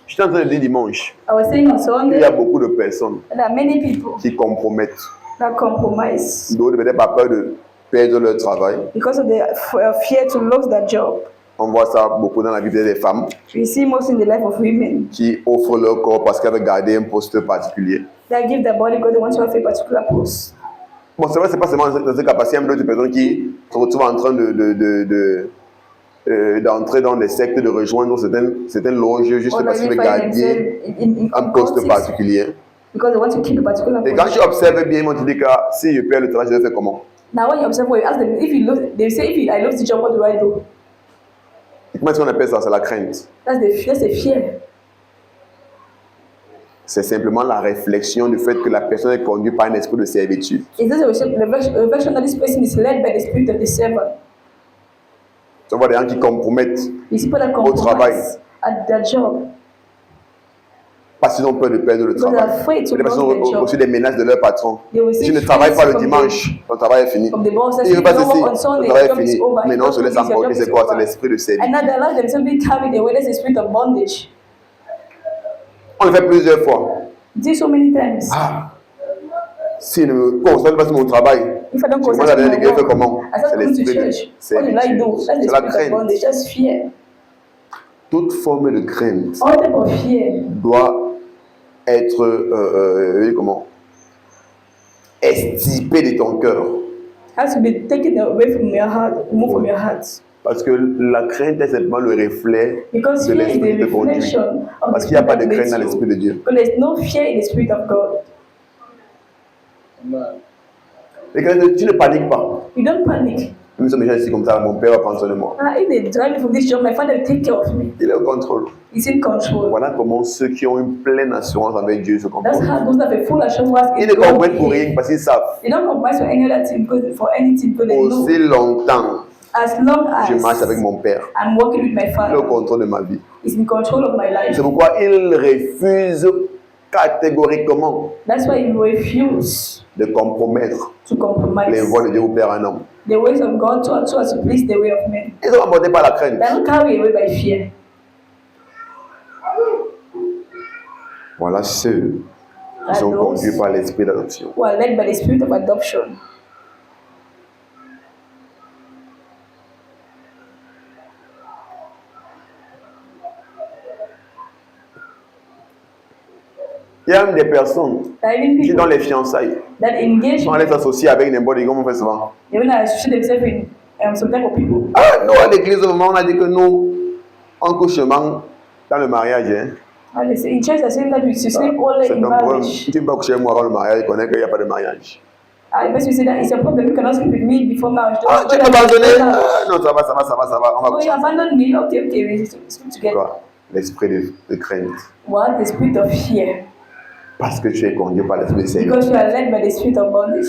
je suis en train de dire dimanche, I was saying on il y Sunday a beaucoup de personnes there are many people qui compromettent. that compromise D'autres peut-être pas peur de perdre leur travail. because of the fear to lose their job. On voit ça beaucoup dans la vie des femmes We see most in the life of women qui offrent leur corps parce qu'elles veulent garder un poste particulier. that give their body because they want to have a particular post. Bon, c'est vrai, c'est pas seulement dans ce cas, parce qu'il y a d'autres personnes qui se retrouvent en train d'entrer dans des sectes, de rejoindre certaines loges juste Or parce qu'ils they veulent find garder themselves un poste cultics particulier. because they want to keep a particular Et quand position. tu observes bien, ils vont te dire que si je perds le travail, je vais faire comment? Now when you observe, when you ask them if you lose, they say if I lose the job, what do I do? Et comment est-ce qu'on appelle ça? C'est la crainte. That's the fear. C'est simplement la réflexion du fait que la personne est conduite par un esprit de servitude. It's just a reflection that this person is led by the spirit of the servant. Tu vois des gens qui compromettent These people that au travail compromise at their job parce qu'ils ont peur de perdre le because they're travail. afraid to Les personnes lose their ont job. reçu des menaces de leur patron. They will Si see tu ne travailles pas le threats dimanche, ton travail est fini. from the boss that Si tu ne says, veux pas "You don't work on ceci, ton Sunday, travail your est job is fini. over." Maintenant, on se laisse Your job emporter. is C'est quoi? C'est over. l'esprit de And servitude. now they allow themselves to be carried away. That's the spirit of bondage. On le fait plusieurs fois. Do so many times. Ah, si je ne me concentre pas sur mon travail, If I don't tu commences concentrate à on aller my à l'église, fais work, comment? I start C'est going to l'esprit de church. What do I servitude. do? That's the C'est la spirit of crainte. bondage. That's fear. Toute forme de crainte All type of fear doit être comment? Estirpée de ton cœur. has to be taken away from your heart, removed from your heart. Parce que la crainte est simplement le reflet Because de fear is l'esprit the qui te conduit. reflection of the Parce qu'il n'y a spirit pas that de crainte leads dans l'esprit de you. Dieu. Because there's no fear in the spirit of God. Et quand tu ne paniques pas. You don't panic. Nous sommes déjà ici comme ça, mon père va prendre soin de moi. If they drive me from this job, my father will take care of me. Il est au contrôle. He's in control. Voilà comment ceux qui ont une pleine assurance avec Dieu se That's comportent. how those that have a full assurance Ils in ne God comprennent pour behave. rien parce qu'ils savent. They don't compromise for any other thing, because for anything, because they know. Aussi longtemps As long je marche avec as mon père, I'm working with my il est au father, contrôle de ma vie. he's in control of my life. C'est pourquoi il refuse catégoriquement That's why you refuse de compromettre to les compromise voies de Dieu pour plaire à un homme. the ways of God so as to please the way of men. Ils sont emportés par la crainte. They are not carried away by fear. Voilà ceux qui sont conduits par l'esprit d'adoption. Who are led by the spirit of adoption. Il y a même des personnes There are even qui, dans people les fiançailles, that engage, sont allés s'associer avec n'importe qui, comme on fait souvent. even associate themselves in some type of people. Ah, nous, à l'église, au moment, on a dit que nous, on couche seulement dans le mariage. Hein. And they say, in church, they're saying that we should sleep only C'est in un problème. marriage. Si tu ne peux pas coucher avec moi avant le mariage, connais qu'il n'y a pas de mariage. And the person say that it's a problem. You cannot sleep with me before marriage. Ah, tu Don't peux abandonner? go there. Ah, non, ça va, on va Oh, coucher. you abandoned me. Okay, we sleep together. Quoi? L'esprit de crainte. What? The spirit of fear. Parce que tu es conduit par l'esprit de servitude. Because you are led by the spirit of bondage.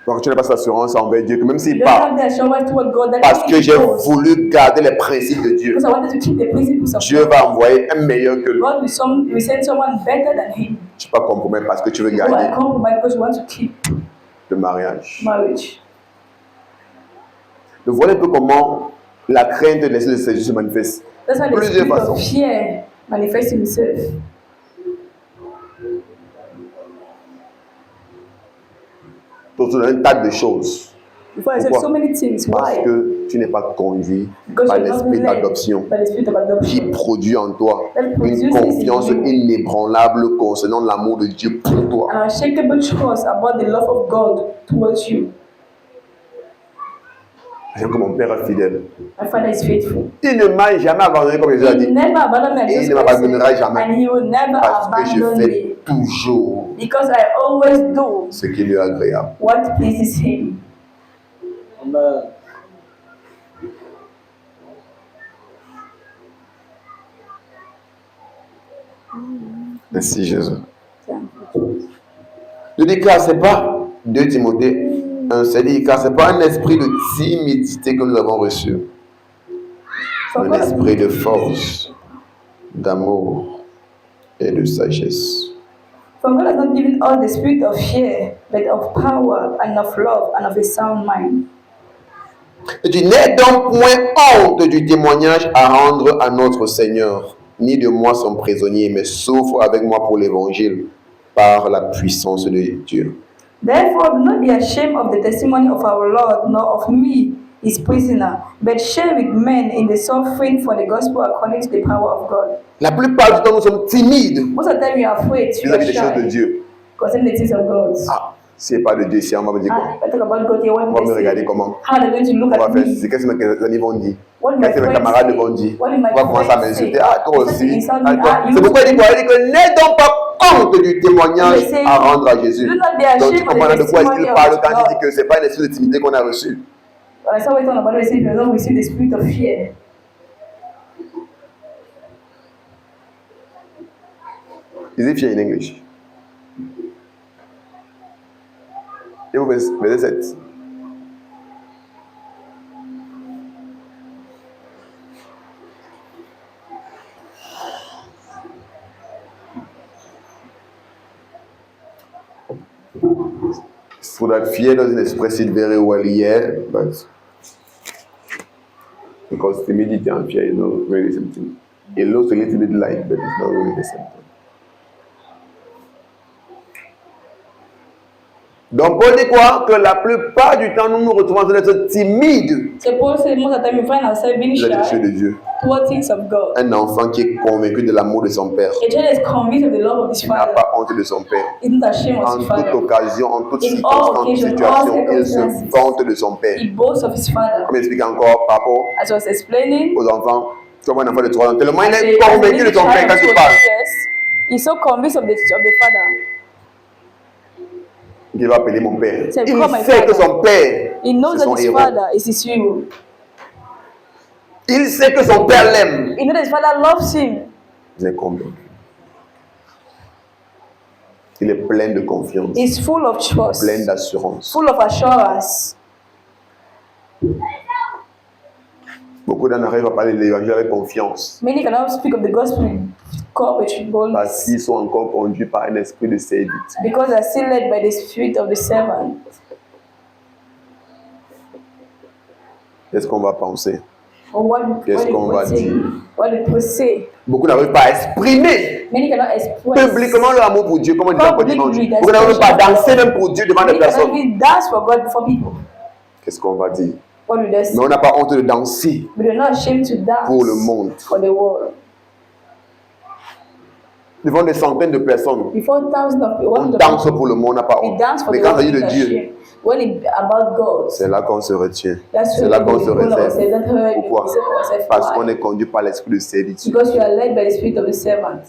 Donc tu n'as pas cette assurance envers Dieu que même You s'il don't part, have the assurance toward God that parce if que he j'ai goes, voulu garder les principes de Dieu, because I wanted to keep the principles of Dieu God. va envoyer un meilleur que lui. God will send someone better than him. Tu ne peux pas compromettre parce que tu veux You are garder compromised because you want to keep le mariage. marriage. Donc voilà un peu comment la crainte de l'esprit de Jésus se manifeste. That's why the Plusieurs spirit façons. of fear manifests himself. Donc c'est un tas de choses. Before I said Pourquoi? so many things. Parce Why? que tu n'es pas conduit Because par you're not l'esprit led d'adoption by the spirit of qui adoption. produit en toi That une produces confiance in you inébranlable concernant l'amour de Dieu pour toi. an unshakable trust about the love of God towards you. J'aime que mon père est fidèle. My father is faithful. Il ne m'a jamais abandonné comme Jésus a He dit. never abandoned me. Et il Just ne m'abandonnera jamais. and he will never Parce que je abandon fais me. toujours Because I always do ce qui lui est agréable. what pleases him. Amen. Merci Jésus. Je dis car c'est pas 2 Timothée 1, c'est dit car c'est pas un esprit de timidité que nous avons reçu, For un God, esprit de force, d'amour et de sagesse. for God has not given us the spirit of fear, but of power and of love and of a sound mind. Et tu n'es donc point honte du témoignage à rendre à notre Seigneur, ni de moi son prisonnier, mais souffre avec moi pour l'évangile par la puissance de Dieu. Therefore, do not be ashamed of the testimony of our Lord, nor of me, his prisoner, but share with men in the suffering for the gospel according to the power of God. La plupart du temps, nous sommes timides Most of the time, you are afraid, you are vis-à-vis des choses de shy Dieu. concerning the things of God. Ah, S'il n'y a pas de Dieu ici, on va me dire quoi? I talk about God here. What On do va me they regarder say? comment? How are they going to look On va at faire me? ceci. Qu'est-ce que mes amis vont dire? What do my Qu'est-ce que mes friends camarades say? vont dire? What do my On va commencer à friends m'insulter. say? Ah, toi They start to aussi. insult Ah, me. toi. Ah, you C'est pourquoi il dit too. quoi? Il dit que n'aie donc pas honte du témoignage They say, à rendre à Jésus. do not be Donc tu ashamed of comprends the de quoi est-ce qu'il testimony parle of quand il dit God. que ce n'est pas un esprit de timidité qu'on a reçu. I saw it on about it saying, you don't receive the spirit of fear. Is it fear in English? Et vous verset 7. So that fear doesn't express it very well here, but because timidity and fear is not really the same thing. It looks a little bit like, but it's not really the same thing. Donc, Paul dit quoi? Que la plupart du temps, nous nous retrouvons en train d'être timides So Paul said most of the time we find ourselves being vis-à-vis des shy choses de Dieu. toward things of God. Un enfant qui est convaincu de l'amour de son père. A child is convinced of the love of his Il n'a father. pas honte de son père. He's not ashamed of En his toute father. occasion, en toute In circonstance, all en toute occasions, situation, all il se circumstances. vante de son père. He boasts of his father. Comme il explique encore par rapport As I was explaining, aux enfants, comme un enfant de 3 ans, tellement il as est a convaincu de little son père child quand of il 2 parle. years, he's so convinced of the father. Il va appeler mon père. C'est Il comme my sait que father. son père, He knows c'est that son his héros. father is his hero. Il sait que son père l'aime. He knows that his father loves him. Il est convaincu. Il est plein de confiance, He's full of trust, plein d'assurance. full of assurance. Beaucoup d'en arrivent à parler de l'évangile avec confiance Many cannot speak of the gospel with parce boldness qu'ils sont encore conduits par un esprit de servitude. because they are still led by the spirit of the servant. Qu'est-ce qu'on va penser? Or what Qu'est-ce qu'on va dire? What do people say? Beaucoup n'arrivent pas à exprimer Many cannot express. publiquement leur amour pour Dieu, comme on dit encore dimanche. Publicly, that's Beaucoup n'arrivent pas à special. danser même pour Dieu devant des Many cannot personnes. even dance for God before people. Qu'est-ce qu'on va dire? What do they say? Mais on n'a pas honte de danser But they're not ashamed to dance pour le monde. for the world. Devant des centaines de personnes. Before thousands of people, On danse pour le monde, on n'a pas we honte. dance for Mais the quand world. il s'agit de we're Dieu, ashamed. When it's about God, c'est là qu'on se retient. that's C'est when là we qu'on se hold ourselves. réserve. That's why we Pourquoi? reserve ourselves. Parce Why? qu'on est conduit par l'esprit de servitude. Because you are led by the spirit of the servant.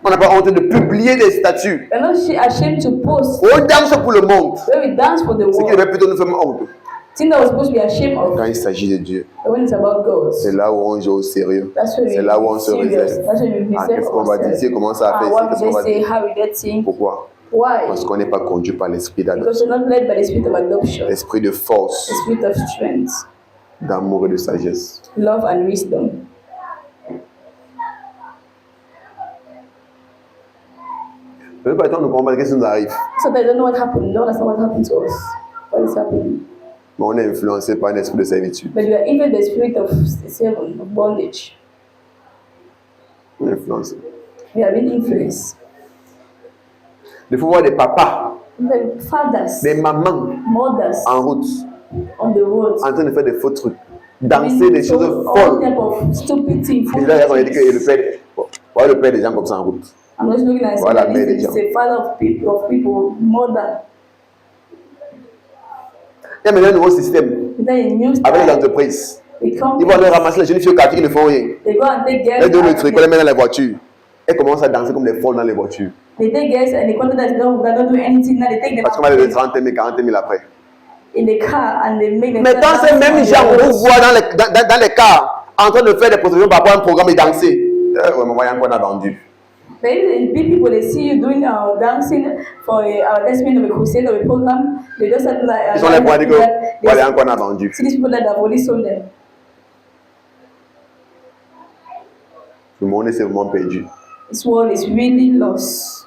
On n'a pas honte de publier des statuts. We're not ashamed to post. On danse pour le monde. When we dance for the Ce qui world, devait plutôt nous faire honte. thing that we're supposed to be ashamed of, Quand il s'agit de Dieu, but when it's about God, c'est là où on joue au sérieux. that's when C'est là où on se serious. réserve. That's when we Ah, reserve qu'est-ce qu'on va dire ourselves. ici? Comment ça a fait ici? What Qu'est-ce do qu'on va they say? dire? How we get think? Pourquoi? Why? Parce qu'on n'est pas conduit par l'esprit Because d'adoption, we're not led by the spirit of adoption, l'esprit de force, the spirit of strength, d'amour et de sagesse. love, and wisdom. Le pas le temps de comprendre qu'est-ce qui nous arrive. So they don't know what happened. Don't understand what happened to us. What is happening? Mais on est influencé par un esprit de servitude. But you are even the spirit of servant, of bondage. On est influencé. We are being influenced. Il faut voir des papas, The fathers, des mamans mothers en route, on the road. en train de faire des faux trucs, danser des choses all folles. type of stupid things. Et là, on a dit que le père, voilà le père des gens comme ça en route. I'm just looking at Voilà, somebody. mais He's les a father of people, mother. Il y a maintenant un nouveau système Then a new avec les style. entreprises. They come. Ils vont aller ramasser les jeunes filles au quartier qui ne font rien. They go and take girls. Elles donnent le truc, on les met dans les voitures. Elles commencent à danser comme des folles dans les voitures. They take girls and they contact that they don't do anything. Now they take them Parce qu'on va les 30 000, 40 000 après. in the car and they make them. Maintenant, ces mêmes gens, on vous voit dans les cars en train de faire des procédures par rapport à un programme et danser. Ouais, maman, il y a un qu'on a vendu. But even in big people, they see you doing dancing for a testimony of a crusade or a program. They just have like. Ils sont les points de que voilà un qu'on a vendu. See these people that have already sold them. Le monde est vraiment perdu. This world is really lost.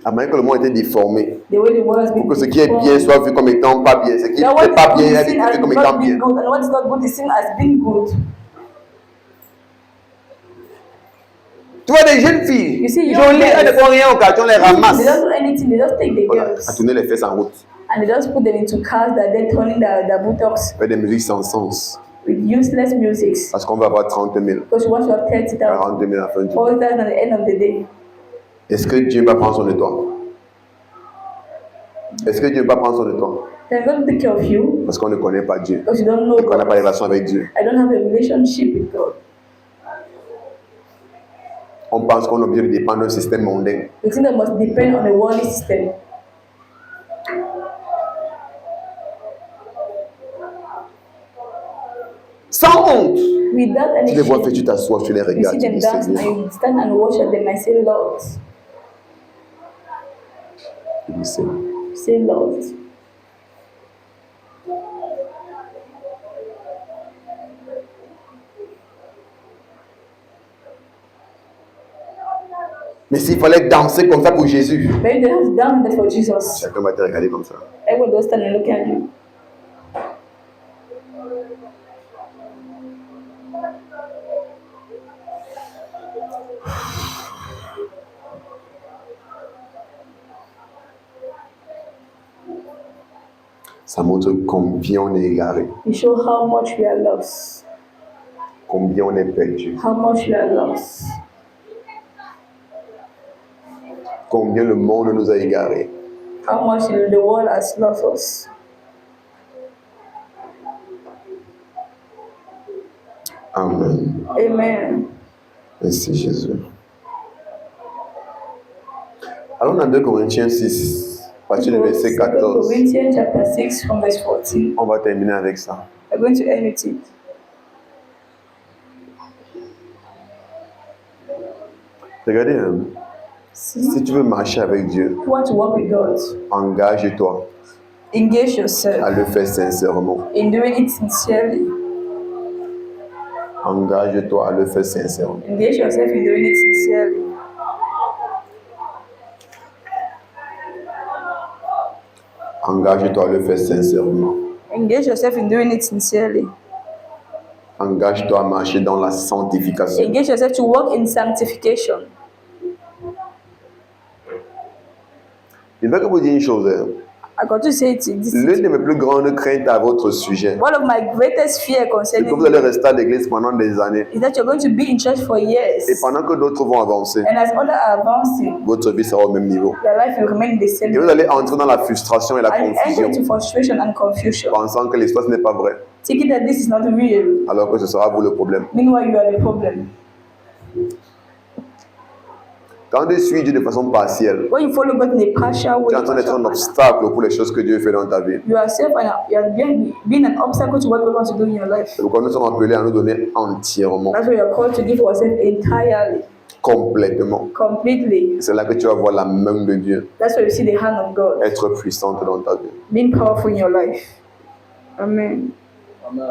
À moins que le monde ait été déformé. The way the world has been. Pour que ce qui est bien soit vu comme étant pas bien. Ce qui Now, what n'est pas is good bien is est seen as vu comme étant not being bien. good, and what is not good is seen as being good. Tu vois des jeunes filles, You see, jolies, young elles ne girls. font rien au quartier, on les They ramasse. don't do anything. They just take the Voilà, girls à tourner les fesses en route. and they just put them into cars that they're turning the buttocks. Fait des musiques sans sens. with useless music. Parce qu'on va avoir 30 000, Because you want to have 30,000, 40 000 à la fin du mois. 40,000 at the end of the day. Est-ce que Dieu va prendre soin de toi? Est-ce que Dieu va prendre soin de toi? Then God will take care of you Parce qu'on ne connaît pas Dieu. because you don't know Et qu'on n'a pas de God. relation avec Dieu. I don't have a relationship with God. On pense qu'on est obligé de dépendre d'un système mondain. The thing that must depend on a worldly system. Sans honte. Without any Tu les vois faire, shame. tu t'assois, tu les You regardes, see tu them dis dance and Seigneur. you stand and worship them. I say, Lord. Tu dis Seigneur. Say, Lord. Mais s'il fallait danser comme ça pour Jésus, Maybe they have done that for Jesus. chacun va te regarder comme ça. Everyone will stand and look at you. Ça montre combien on est égaré, You show how much we are lost. combien on est perdu, How much we are lost. combien le monde nous a égarés. How much the world has lost us. Amen. Amen. Merci Jésus. Allons dans 2 Corinthiens 6, à partir du verset 14. Corinthians chapter 6 from verse 14. On va terminer avec ça. I'm going to end with it. Regardez, hein, See, si tu veux marcher avec Dieu, if you want to work with God, engage-toi engage à yourself le faire sincèrement. in doing it sincerely. Engage-toi à le faire sincèrement. Engage yourself in doing it sincerely. Engage-toi à le faire sincèrement. Engage yourself in doing it sincerely. Engage-toi à marcher dans la sanctification. Engage yourself to work in sanctification. Je vais vous dire une chose. Hein. I got to say it. This L'une is de mes plus grandes craintes à votre sujet, one of my greatest fear c'est que concerning vous allez you rester à l'église pendant des années. is that you're going to be in church for years, Et pendant que d'autres vont avancer, and as others are advancing, votre vie sera au même niveau. your life will remain the same. Et vous allez entrer dans la frustration et la And you enter confusion, into frustration and confusion, pensant que l'histoire ce n'est pas vrai, thinking that this is not real. alors que ce sera vous le problème. Meanwhile, you are the problem. Quand tu suis Dieu de façon partielle, When you follow God in a partial way, tu es en train d'être un obstacle pour les choses que Dieu fait dans ta vie. you are being an obstacle to what God wants to do in your life. C'est pourquoi nous sommes appelés à nous donner entièrement, That's why you are called to give yourself entirely, complètement. completely. C'est là que tu vas voir la main de Dieu That's why you see the hand of God être puissante dans ta vie. being powerful in your life. Amen. Amen.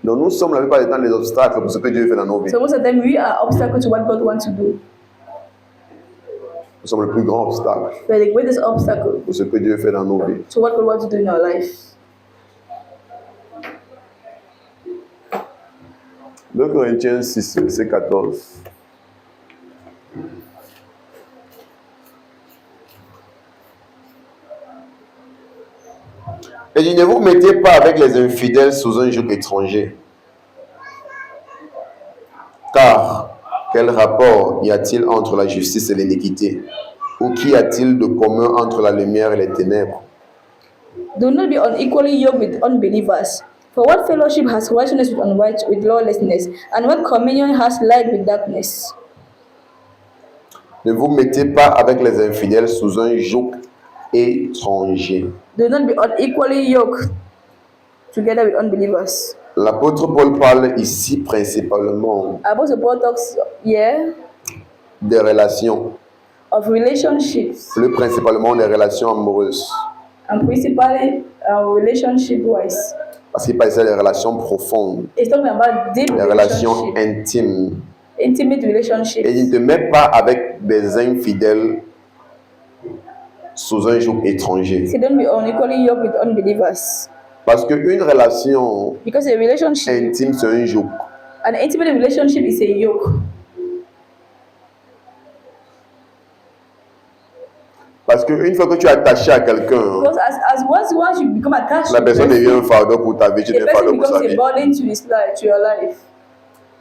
Donc nous sommes la plupart du temps des obstacles pour ce que Dieu fait dans nos vies. So most of the time we are obstacle to what God wants to do. Nous sommes le plus grand obstacle We are the greatest obstacle pour ce que Dieu fait dans nos vies. to what God wants to do in our life. 2 Corinthiens 6, verset 14. Et dit, ne vous mettez pas avec les infidèles sous un joug étranger. Car quel rapport y a-t-il entre la justice et l'iniquité? Ou qu'y a-t-il de commun entre la lumière et les ténèbres? Do not be unequally yoked with unbelievers. For what fellowship has righteousness with lawlessness, and what communion has light with darkness? Ne vous mettez pas avec les infidèles sous un joug étranger. Do not be unequally yoked together with unbelievers. L'apôtre Paul parle ici principalement Apostle Paul talks here des relations, of relationships, plus principalement des relations amoureuses. and principally relationship-wise. Parce qu'il parle ici des relations profondes, It's talking about deep des relations relationship, intimes. intimate Et il relationships. ne te met pas avec des infidèles sous un joug étranger. So don't be unequally yoked with unbelievers. Parce qu'une relation Because a relationship, intime, c'est un joug. an intimate relationship is a yoke. Parce Parce qu'une fois que tu es attaché à quelqu'un, Because once you become attached la to personne devient un person, fardeau pour ta vie, tu the deviens un person fardeau pour sa becomes a vie. burden to his life, to your life,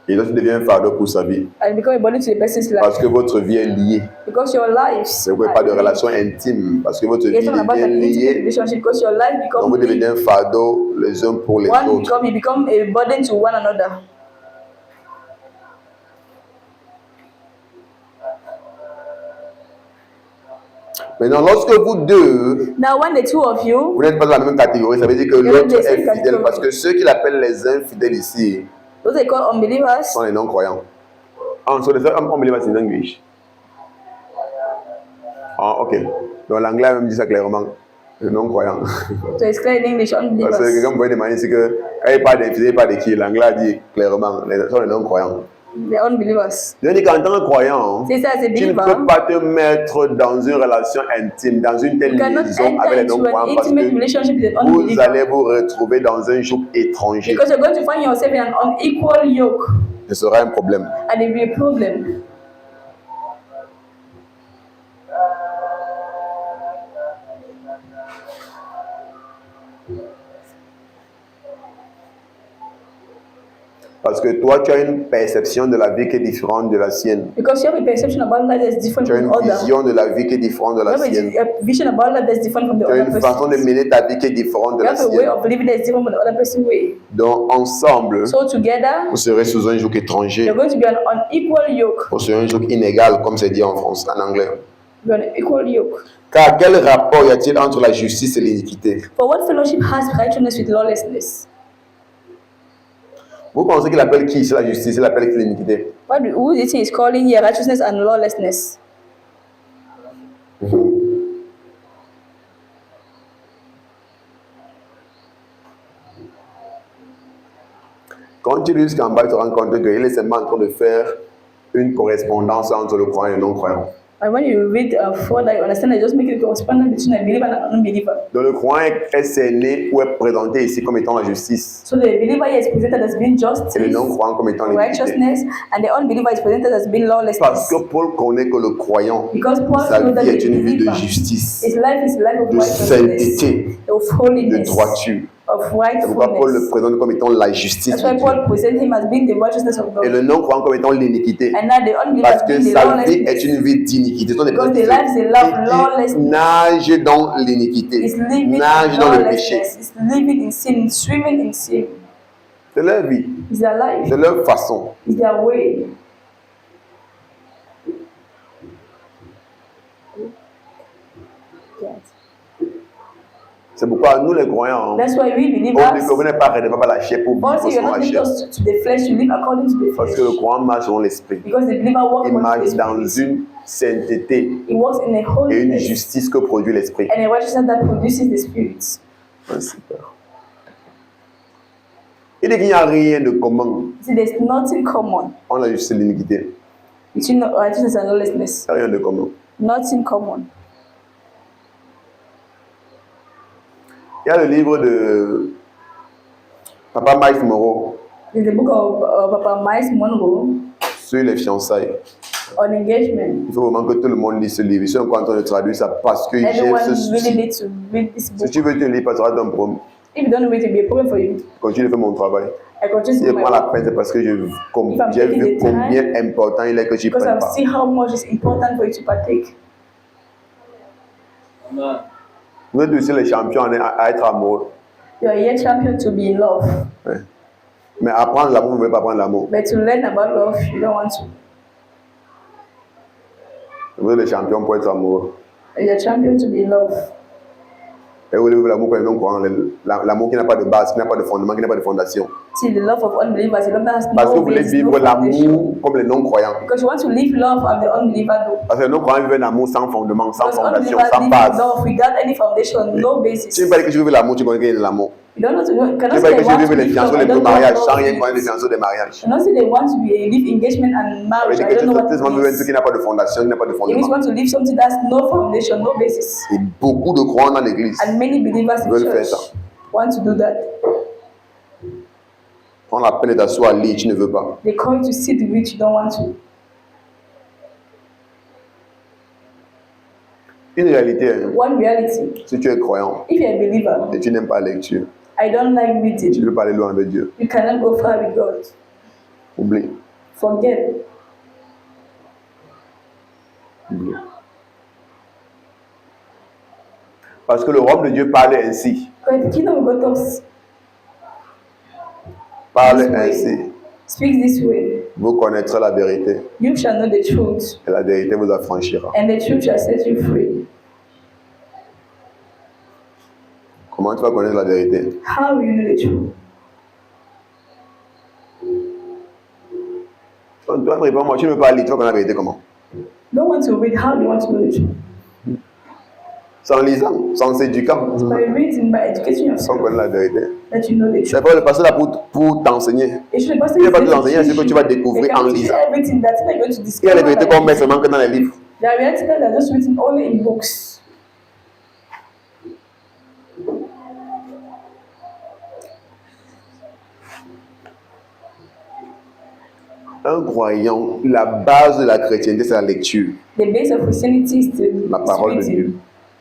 Et donc tu deviens un fardeau pour sa vie. and become a burden to the person's life. Parce que votre vie est liée. Because your lives Ce n'est pas de relation intime. Parce que votre vie It's not about devient an intimate liée. relationship because your life Donc vous becomes devenez un fardeau les uns pour les autres. you become a burden to one another. Maintenant, lorsque vous deux, Now, when the two of you, vous n'êtes pas dans la même catégorie, ça veut dire que You're l'autre in the same est fidèle. category. Parce que ceux qu'il appelle les infidèles ici those they call unbelievers, sont les non-croyants. Ah, so the unbelievers in English. Ah, ok. Donc l'anglais même dit ça clairement. Les non-croyants. to explain in English, Parce que unbelievers. quelqu'un pouvait demander ici que quand il parle d'infidèles, il parle de qui? L'anglais a dit clairement, les sont les non-croyants. The unbelievers. Je dis qu'en tant que croyant, C'est ça, c'est tu ne believer. peux pas te mettre dans une relation intime, dans une telle You cannot liaison enter avec les into an non-croyants parce intimate que relationship with an vous unbeliever allez vous retrouver dans un joug étranger. because you're going to find yourself in an unequal yoke, Ce sera un problème. and it will be a problem. Parce que toi, tu as une perception de la vie qui est différente de la sienne. Because you have a perception about life that's different Tu as from une other. vision de la vie qui est différente de You la have sienne. a vision about life that's different from the Tu as other une façon de person's. mener ta vie qui est différente de You la have a way sienne. of living that's different from the other person's way. Donc, ensemble, So together, vous serez sous un joug étranger. you're going to be an unequal yoke. Vous serez un joug inégal, comme c'est dit en français, en anglais. You're an equal yoke. Car quel rapport y a-t-il entre la justice et l'iniquité? For what fellowship has righteousness with lawlessness? Vous pensez qu'il appelle qui ici la justice? Il appelle qui l'iniquité? Who do you think is calling here righteousness and lawlessness? Quand tu lis jusqu'en bas, tu te rends compte qu'il est seulement en train de faire une correspondance entre le croyant et le non-croyant. And when you read further, you understand that just make a correspondence between a believer and an unbeliever. Donc le croyant est cerné ou est présenté ici comme étant la justice So the believer here is presented as being justice, et le non-croyant comme étant l'iniquité. righteousness, and the unbeliever is presented as being Parce lawlessness. que Paul connaît que le croyant, Because Paul sa knows that vie the est une vie de believer, justice, his life is a life of de righteousness, sainteté, of de holiness, droiture. of C'est pourquoi Paul le rightfulness. présente comme étant la justice That's de why Dieu. Paul presents him as being the righteousness of Et God. le non-croyant comme étant l'iniquité. And now the unbeliever Parce as que being the sa vie lawlessness. est une vie d'iniquité. Ce sont des Because personnes the life is a qui lawlessness. nagent dans l'iniquité, It's living in nagent dans le péché. lawlessness. It's living in sin, swimming in sin. C'est leur vie, It's their life. c'est leur façon. It's their way. C'est pourquoi nous les croyants, That's why we on dit que believers, vous n'êtes pas redevable à la chair pour vivre also you're selon not la linked chair. us to the flesh, you live according to the Parce flesh. que le croyant marche selon l'esprit. Because the believer walks Il according marche to dans the spirit. une sainteté He walks in a et une holiness justice que produit l'esprit. and a righteousness that produces the spirit. Ah, super. Il dit qu'il n'y a rien de commun See, there's nothing common entre la justice et l'iniquité. between righteousness and lawlessness. Il n'y a rien de commun. Nothing common. Il y a le livre de Papa Mike Moreau In the book of Papa Miles Monroe sur les fiançailles. on engagement, Il faut vraiment que tout le monde lise ce livre. Je suis encore en train de traduire ça parce que j'ai everyone ce really souci. needs to read this Si book. tu veux te lire, ça va être un problème. If you don't read it, it'll be a problem for you. Continue de faire mon travail. I continue Si to je do my prends la work peine, c'est parce que j'ai If I'm taking vu the time, combien important il est que j'y because prenne I pas. see how much it's important for you to partake. Amen. Vous êtes aussi les champions à être amoureux. You are yet champion to be in love, Ouais. Mais apprendre l'amour, vous ne voulez pas apprendre l'amour. but to learn about love, you don't want to. Vous êtes les champions pour être amoureux. You are champion to be in love. Et vous voulez l'amour comme les non-croyants, l'amour qui n'a pas de base, qui n'a pas de fondement, qui n'a pas de fondation. See, the love of unbelievers, the love that has Parce que no vous voulez base, vivre no foundation. l'amour comme les non-croyants. Because you want to live love as the unbeliever do. Parce que les non-croyants vivent un amour sans fondement, sans Because fondation, unbelievers sans live base. love without any foundation, no basis. Si tu ne veux pas dire que tu veux l'amour, tu connais qu'il y a de l'amour. You don't know to, you Tu ne cannot veux say pas dire they que want tu to veux les live fiançailles, love, I les don't deux know mariages, what sans love rien is. connaître des fiançailles, des mariages. You don't say they want to live engagement and Ça marriage, veut I dire que don't know what tu veux un it truc qui is. n'a pas de fondation, qui n'a pas de It means you fondement. want to live something that's no foundation, no basis. Et beaucoup de croyants dans l'église And many believers in veulent faire church ça. want to do that. Prends la peine de t'asseoir à lire, tu ne veux pas. They call you to sit with, you don't want to. Une réalité, hein. One reality. Si tu es croyant If you're a believer, et tu n'aimes pas la lecture, I don't like tu reading. veux parler loin avec Dieu. You cannot go far with God. Oublie. Forget. Oublie. Parce que le royaume de Dieu parle ainsi. Because the kingdom of God talks, Parle This way. ainsi. speaks this way. Vous connaîtrez la vérité You shall know the truth, et la vérité vous affranchira. and the truth shall set you free. Comment tu vas connaître la vérité? How will you know the truth? Toi, réponds-moi, tu ne veux pas lire, tu vas connaître la vérité comment? Don't want to read. How do you want to know the truth? Sans lisant, sans s'éduquant, By reading, by educating sans yourself, connaître la vérité. that you know the C'est truth. pas le pasteur là pour t'enseigner. It should be Il n'est pas tout enseigner, c'est possible ce que tu vas découvrir en lisant. everything that they're going to Il y a discover. les vérités by qu'on met reading. seulement que dans les livres. There are realities that are just written only in books. Un croyant, la base de la chrétienté, c'est la lecture. The base of Christianity is La parole de Dieu.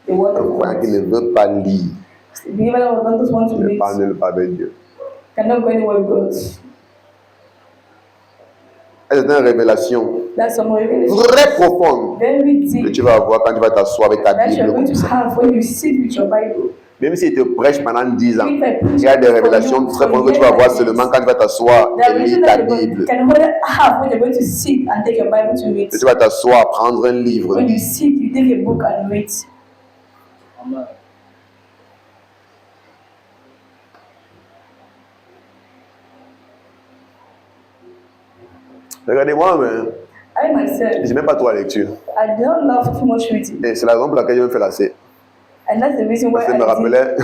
the word Un of croyant qui God. ne veut pas lire, The believer that don't just want to ne read parle pas avec Dieu. cannot go anywhere with God. C'est une révélation That's some revelation, très profonde very que deep, tu vas avoir quand tu vas t'asseoir avec ta that you are Bible going comme to ça. have when you sit with your Bible. Même s'il te prêche pendant 10 ans, If I preach il y a des for révélations you, très for profondes que tu years vas avoir like seulement this. quand tu vas t'asseoir There are et lire revelation ta that you Bible. can only have when you're going to sit and take your Bible to read. Que tu vas t'asseoir, prendre un livre. When you sit, you take a book and read. Amen. Regardez-moi, mais I myself, je n'aime pas trop la lecture. I don't love too much reading. Et c'est la raison pour laquelle je me fais lasser. And that's the reason why Parce que je me I did. rappelais,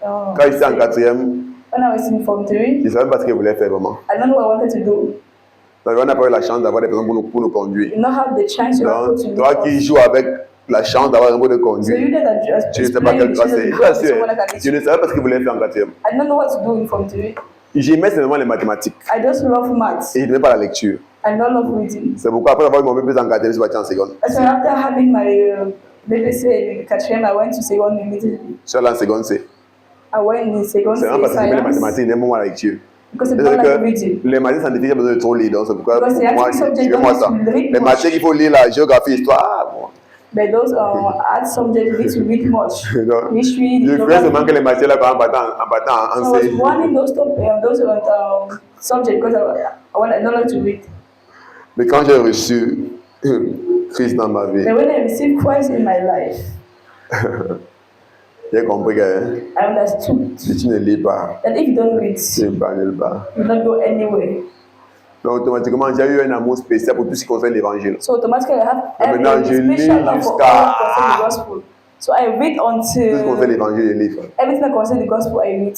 quand j'étais en quatrième, When I was in Form 3, je ne savais même pas ce que je voulais faire vraiment. I don't know what I wanted to do. Donc, on n'a pas eu la chance d'avoir des personnes pour nous conduire. Did not have the chance to have Donc, to toi do qui it. joues avec la chance d'avoir un mot de So conduire, you know that just tu ne sais pas quelle classe c'est. Je someone t'assure, that can je ne savais pas ce que je voulais faire en quatrième. I don't know what to do in Form 3. J'aimais seulement les mathématiques I just love maths. et je n'aimais pas la lecture. I don't love reading. C'est pourquoi après avoir eu mon BPC en quatrième, je suis parti en seconde. That's why after having my BPC in Katrina, I went to Segon immediately. Je suis allé en seconde C. I went in Segon C'est vraiment parce que j'aimais les science mathématiques, je n'aime pas la lecture. because I C'est don't like que reading. les mathématiques scientifiques, j'ai besoin de trop lire. Donc c'est pourquoi Because the moi, active subject je fais moi don't ça. need to read Les much. matières qu'il faut lire, la géographie, l'histoire, ah bon. But those art subjects need to read much. Donc, History, je fais seulement que les matières là en battant I en was C. wanting those subjects because I don't like to read. Mais quand j'ai reçu Christ dans ma vie, But when I received Christ in my life, j'ai compris que I understood si tu ne lis pas, that if you don't read, tu ne vas nulle part. you will not go anywhere. Donc automatiquement, j'ai eu un amour spécial pour tout ce qui concerne l'évangile. So automatically I have Maintenant, every je lis special love for jusqu'à- all that concern the gospel. So I read Tout ce qui concerne until l'évangile, les livres. everything that concerns the gospel I read.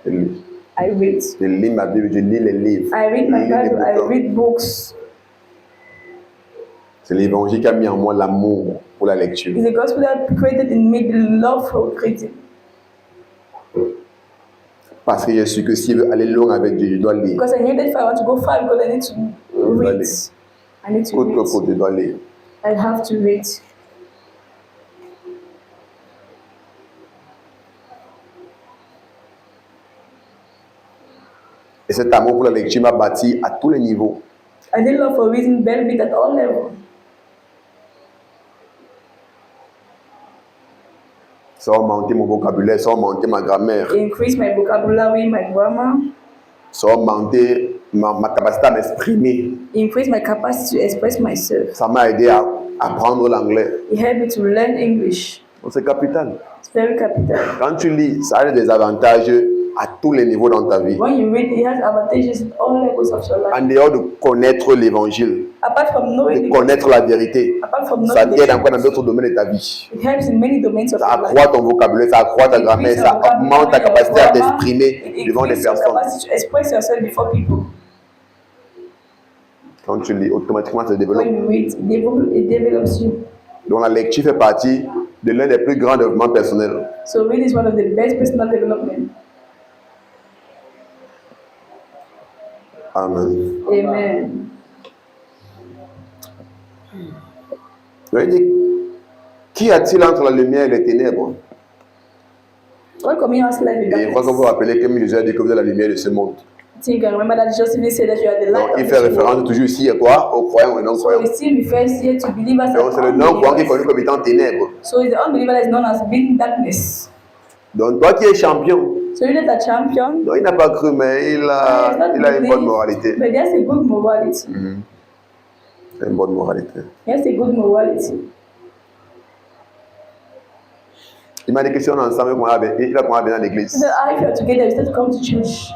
Je lis. I read. Je lis ma Bible, je lis les livres. I read my Je lis les Bible, I bouquins. read books. C'est l'évangile qui a mis en moi l'amour pour la lecture. It's the gospel that created in me the love for reading. Parce que je suis que si je veux aller loin avec Dieu, je dois lire. Because I knew that if I want to go far, because I need to read. lire. I need to Côte que read. côte, je dois lire. I have to read. Et cet amour pour la lecture m'a bâti à tous les niveaux. I did love for reading very big at all levels. Ça a augmenté mon vocabulaire, ça a augmenté ma grammaire, Increase my vocabulary, my grammar, ça a augmenté ma capacité à m'exprimer. increase my capacity to express myself. Ça m'a aidé à apprendre l'anglais. It helped me to learn English. Donc, c'est capital. It's very capital. Quand tu lis, ça a des avantages à tous les niveaux dans ta vie. When you read, it has advantages in all levels of your life. En dehors de connaître l'évangile, Apart from knowing de the connaître la vérité, apart from ça knowing t'aide the encore dans d'autres domaines de ta vie. it helps in many domains of Ça your life. accroît ton vocabulaire, ça accroît ta grammaire, ça augmente ta capacité à t'exprimer It devant des increases your personnes. capacity to express yourself before people. Quand tu lis, automatiquement ça se développe. When you read, it develops you. Donc la lecture fait partie de l'un des plus grands développements personnels. So reading is one of the best personal development. Amen. Amen. Il dit, qu'y a-t-il entre la lumière et les ténèbres? What communion has life with Et je crois que vous vous darkness? rappelez que Jésus a dit que vous êtes la lumière de ce monde. I think I remember that Jesus even said that you are the Donc, light il of fait this référence world. toujours ici à quoi? Aux croyants et aux So non-croyants. he still refers here to believers Donc, c'est le and non-croyant qui est connu unbelievers. comme étant ténèbres. So it's the unbeliever that is known as being darkness. Donc, toi qui es champion, So you're not a champion. non, il n'a pas cru, mais il He has a not une bonne believed, moralité. but he has a good morality. Il a une bonne moralité. He has a good morality. Il m'a dit que si on est ensemble, il va comment venir à So l'église. if you're together, you start to come to church.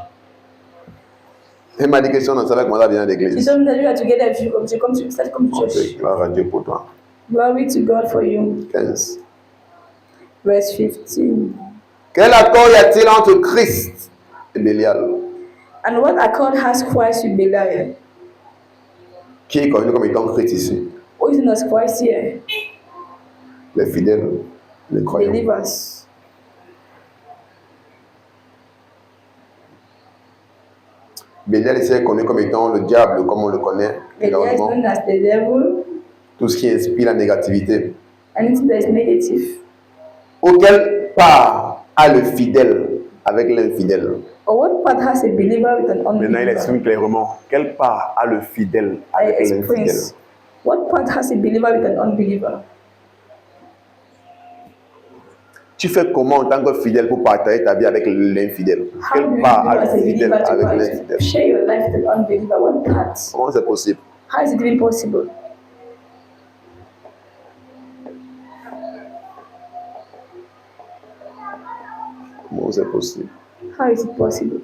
Il m'a dit que si on est ensemble, comment venir à He l'église. told me that you are together, if you start to come to Ok, church. gloire à Dieu pour toi. Glory to God for you. 15. Verse 15. Quel accord y a-t-il entre Christ et Bélial, And what accord has Christ with Belial? qui est connu comme étant Christ ici? Who is in us Christ here? Les fidèles, les croyants. Believers. Bélial ici est connu comme étant le diable, comme on le connaît, Belial is généralement. known as the devil, Tout ce qui inspire la négativité. anything that is negative. Auquel part a le fidèle avec l'infidèle? Or what part has a believer with an Maintenant, il unbeliever? exprime clairement. Quelle part a le fidèle I avec l'infidèle? express. What part has a believer with an unbeliever? Tu fais comment en tant que fidèle pour partager ta vie avec l'infidèle? How do Quelle you part do a as a le fidèle believer avec to l'infidèle? share your life with an unbeliever? What part? Comment c'est possible? How is it even possible? Comment c'est possible? How is it possible?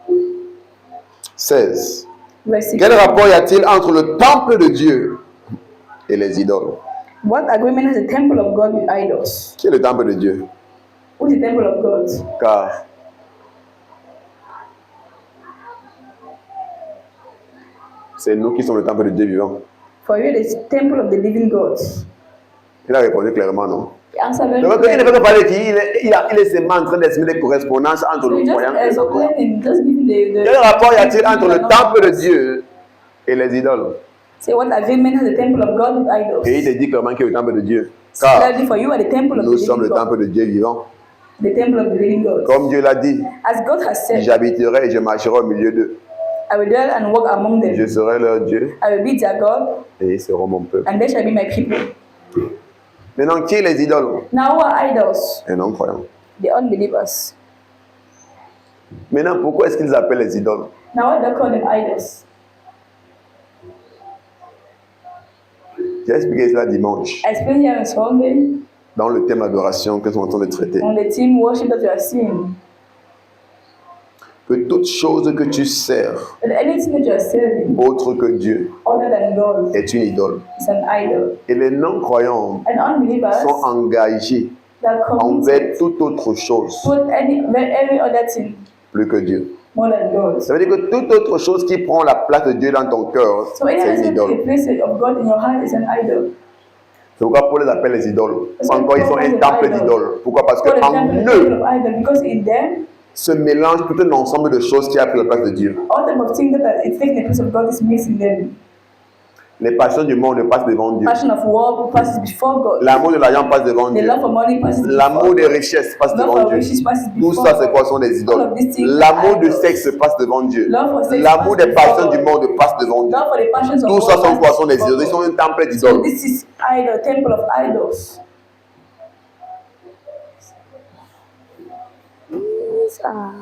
« 16. Verse 16. Quel rapport y a-t-il entre le temple de Dieu et les idoles? What agreement has the temple of God with idols? Qui est le temple de Dieu? Who is the temple of God? Car c'est nous qui sommes le temple de Dieu vivant. For you, the temple of the living God. Il a répondu clairement, non? The answer very Donc, il ne clear. peut pas parler qu'il est seulement en train d'exprimer les correspondances entre So le you just croyant et les non-croyants. explain, just give the Quel rapport y a-t-il entre le temple de Dieu et les idoles? Say what agreement has the temple of God with idols? Et il te dit clairement qu'il est le temple de Dieu. Car Clearly for you are the temple of nous the sommes living le God. temple de Dieu vivant. The temple of the living God. Comme Dieu l'a dit, As God has said, j'habiterai et je marcherai au milieu d'eux. I will dwell and walk among Je them. serai leur Dieu I will be their God, et ils seront mon peuple. and they shall be my people. Maintenant, qui est les idoles? Now who are idols? Les non-croyants. The unbelievers. Maintenant, pourquoi est-ce qu'ils appellent les idoles? Now what do they call them idols? J'ai expliqué cela dimanche I explained here on Sunday dans le thème adoration que nous sommes en train de traiter. on the team worship that you are seeing. Que toute chose que tu sers That anything that you are serving autre que Dieu other than God est une idole. is an idol. Et les non-croyants And unbelievers sont engagés that envers commit toute autre chose put every other thing plus que Dieu. more than God. Ça veut dire que toute autre chose qui prend la place de Dieu dans ton cœur, So c'est une anything idole. the place of God in your heart is an idol. C'est pourquoi Paul les appelle les idoles. That's Encore, ils sont why un Paul temple is an d'idoles. Pourquoi? Parce For qu'en example, the eux temple of idol, because in them se mélange tout un ensemble de choses qui a pris la place de Dieu. all type of things that are it's taking the place of God is mixed in them. Les passions du monde passent devant Dieu. Passion of war passes before God. L'amour de l'argent passe devant The Dieu. love for money passes L'amour before des God. richesses passe Love devant for Dieu. riches passes Tout before ça, c'est God. quoi? Sont des All idoles. of these things L'amour are du idols. sexe passe devant Dieu. Love for sex L'amour passe des before passions du God. monde passe devant Dieu. Love for the passions of Tout ça war sont quoi? passes Sont des before idoles. Ils God. sont un temple So d'idoles. this is idol, temple of idols. These are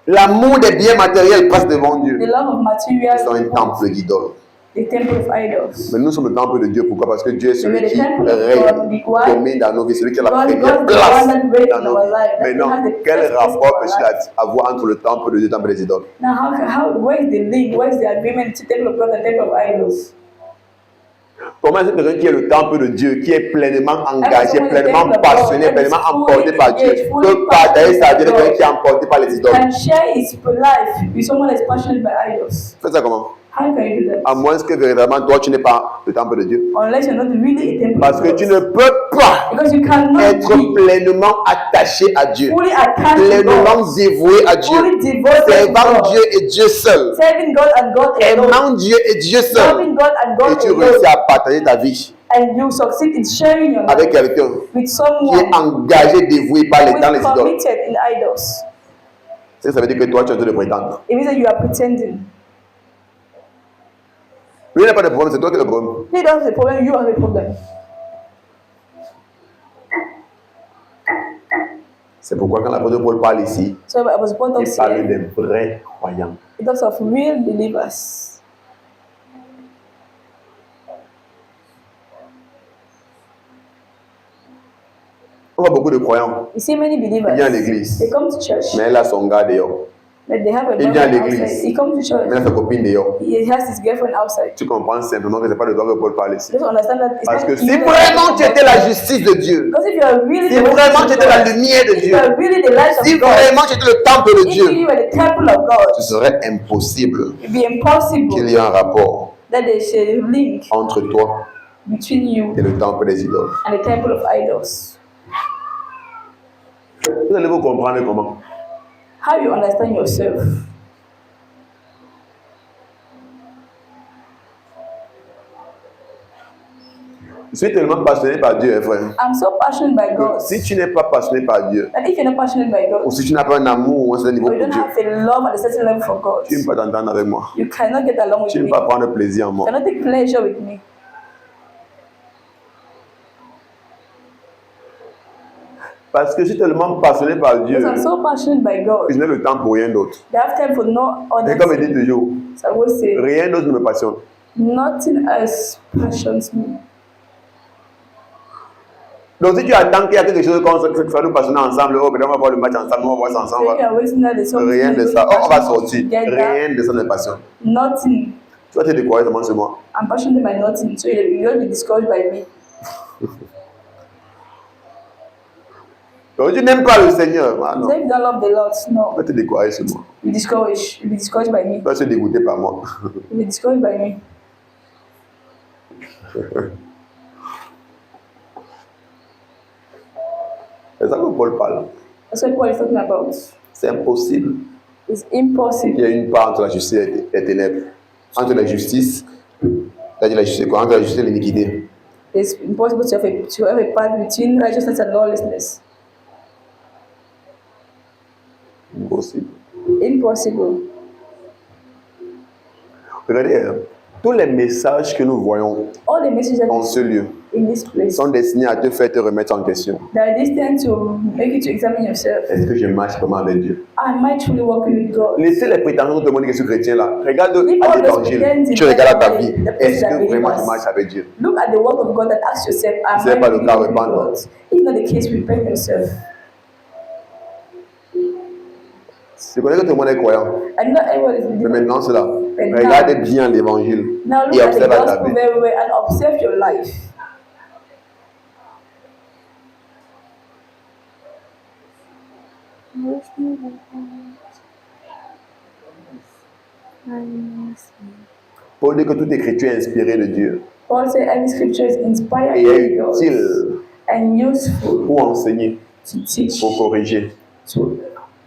L'amour des biens matériels passe devant the Dieu. love of material, Ils sont un temple d'idoles. the temple of idols. Mais nous sommes le temple de Dieu. Pourquoi? Parce que Dieu est celui Mais le qui temple de règne, God, domine dans nos vies, celui qui a la God, première God, place the one that reigns dans in nos our vies. life, that Maintenant, has the quel first place rapport in our peut-il life. avoir entre le temple de Dieu et le temple des idoles? Now, where is the link? Where is the agreement to temple of God and temple of idols? Comment est-ce que quelqu'un qui est le temple de Dieu, qui est pleinement engagé, someone pleinement is the temple of passionné, God, pleinement that is emporté par Dieu, fully engaged, peut fully partager sa vie avec passionate quelqu'un qui est emporté par les idoles? Can share his life with someone that's passionate by idols. Faites ça comment? How can you do that? À moins que véritablement toi tu n'es pas le temple de Dieu. Unless you're not really a temple Parce of que God. tu ne peux pas Because you cannot être be pleinement attaché à Dieu, fully attached to pleinement God, dévoué à Dieu, fully devoted to servant God, Dieu et Dieu seul, serving God and God alone, aimant Dieu et Dieu seul, loving God and et God tu alone, réussis à partager ta vie and you succeed in sharing your avec life quelqu'un with qui someone est engagé, dévoué par who les, dans les is idoles. committed in idols. Ça veut dire que toi tu es en train de prétendre. It means that you are pretending. Lui n'a pas de problème, c'est toi qui as le problème. He doesn't have a problem, you have a problem. C'est pourquoi quand l'apôtre Paul parle ici, So I was point of il parle saying, des vrais croyants. it talks of real believers. On voit beaucoup de croyants, You see many believers, il vient à l'église, they come to church, mais il a son gars dehors. but they have a Il vient à boyfriend l'église, outside. He comes to mais il a church, sa copine dehors. he has his girlfriend outside. Tu comprends simplement que ce n'est pas de toi que Paul parle ici. Just understand that it's Parce not que si you that- vraiment tu étais la justice de Dieu, Because if you are really si the vraiment righteousness tu of étais la God, lumière de if you Dieu, are really the light si of God, vraiment tu étais le temple de if Dieu, you were the temple of God, ce serait impossible it'd be impossible qu'il y ait un rapport that there is a link entre toi between you et le temple des idoles. and the temple of idols. Vous allez vous comprendre comment. How you understand yourself. Je suis tellement passionné par Dieu, frère. I'm so passionate by Que God si tu n'es pas passionné par Dieu, that if you're not passionate by ou God, si tu n'as pas un amour à un certain niveau or you pour don't Dieu, have a love at a certain level for God, tu ne peux pas t'entendre avec moi. you cannot get along with Tu ne me. peux pas prendre plaisir en You moi. cannot take pleasure with me. Parce que je suis tellement passionné par Dieu, Because I'm so passionate by que God, je n'ai le temps pour rien d'autre. they have time for no other Et comme il dit thing. toujours, So I will say, rien d'autre ne me passionne. nothing else passions me. Donc si tu attends qu'il y a quelque chose qu'on va nous passionner ensemble, oh, peut-être on va voir le match ensemble, on va voir ça So ensemble. you are waiting that there's something Rien de you're ça. Oh, on va passionate sortir. together. Rien de ça ne me passionne. Nothing. Tu vas te décourager seulement sur moi. I'm passionate by nothing, so you don't be discouraged by me. Donc tu n'aimes pas le Seigneur. Ah non. So if you don't love the Lord, Tu no. vas te décourager sur moi. You'll be discouraged by me. Tu vas se dégoûter par moi. You'll be discouraged by me. C'est ça que Paul parle. That's what Paul is talking about. C'est impossible It's qu'il y impossible. ait une part entre la justice et les ténèbres. Entre la justice, c'est-à-dire la justice, quoi? Entre la justice et l'iniquité. It's impossible to have a path between righteousness and lawlessness. Impossible. Impossible. Regardez, tous les messages que nous voyons All the messages that en ce lieu in this place, sont destinés à te faire te remettre en question. they are destined to make you to examine yourself. Est-ce que je marche vraiment avec Dieu? Am I truly walking with God? Laissez les prétentions de demander que je suis chrétien là. Regarde Leave à all those l'évangile. pretenses Tu in regardes à ta the vie. place Est-ce that que vraiment believers. tu marches avec Dieu? Look at the work of God and ask yourself, am C'est I pas le really cas, walking with repends. God? If not the case, repent yourself. Je connais que tout le monde est croyant. And not everyone is Mais believing. maintenant, c'est là. And Regardez bien l'évangile Now look et at the observe à ta gospel vie. very well and observe your life. Paul dit que toute écriture est inspirée de Dieu Paul said every scripture is inspired et by est God utile and useful pour enseigner, to teach, pour corriger to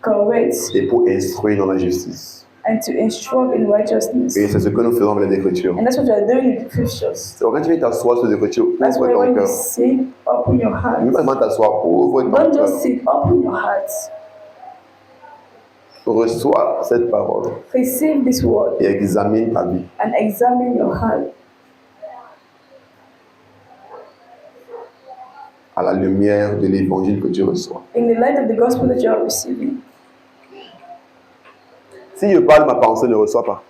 correct, et pour instruire dans la justice. and to instruct in righteousness. Et c'est ce que nous faisons avec les Écritures. And that's what you are doing with the scriptures. Donc, quand tu viens t'asseoir sur les Écritures, That's ouvre why ton when you cœur. sit, open your heart. Ne pas seulement t'asseoir, ouvre ton Don't cœur. just sit, open your heart. Reçois cette parole Receive this word et examine ta vie. and examine your heart À la lumière de l'évangile que tu reçois. in the light of the gospel that you are receiving. Si je parle, ma pensée ne reçoit pas.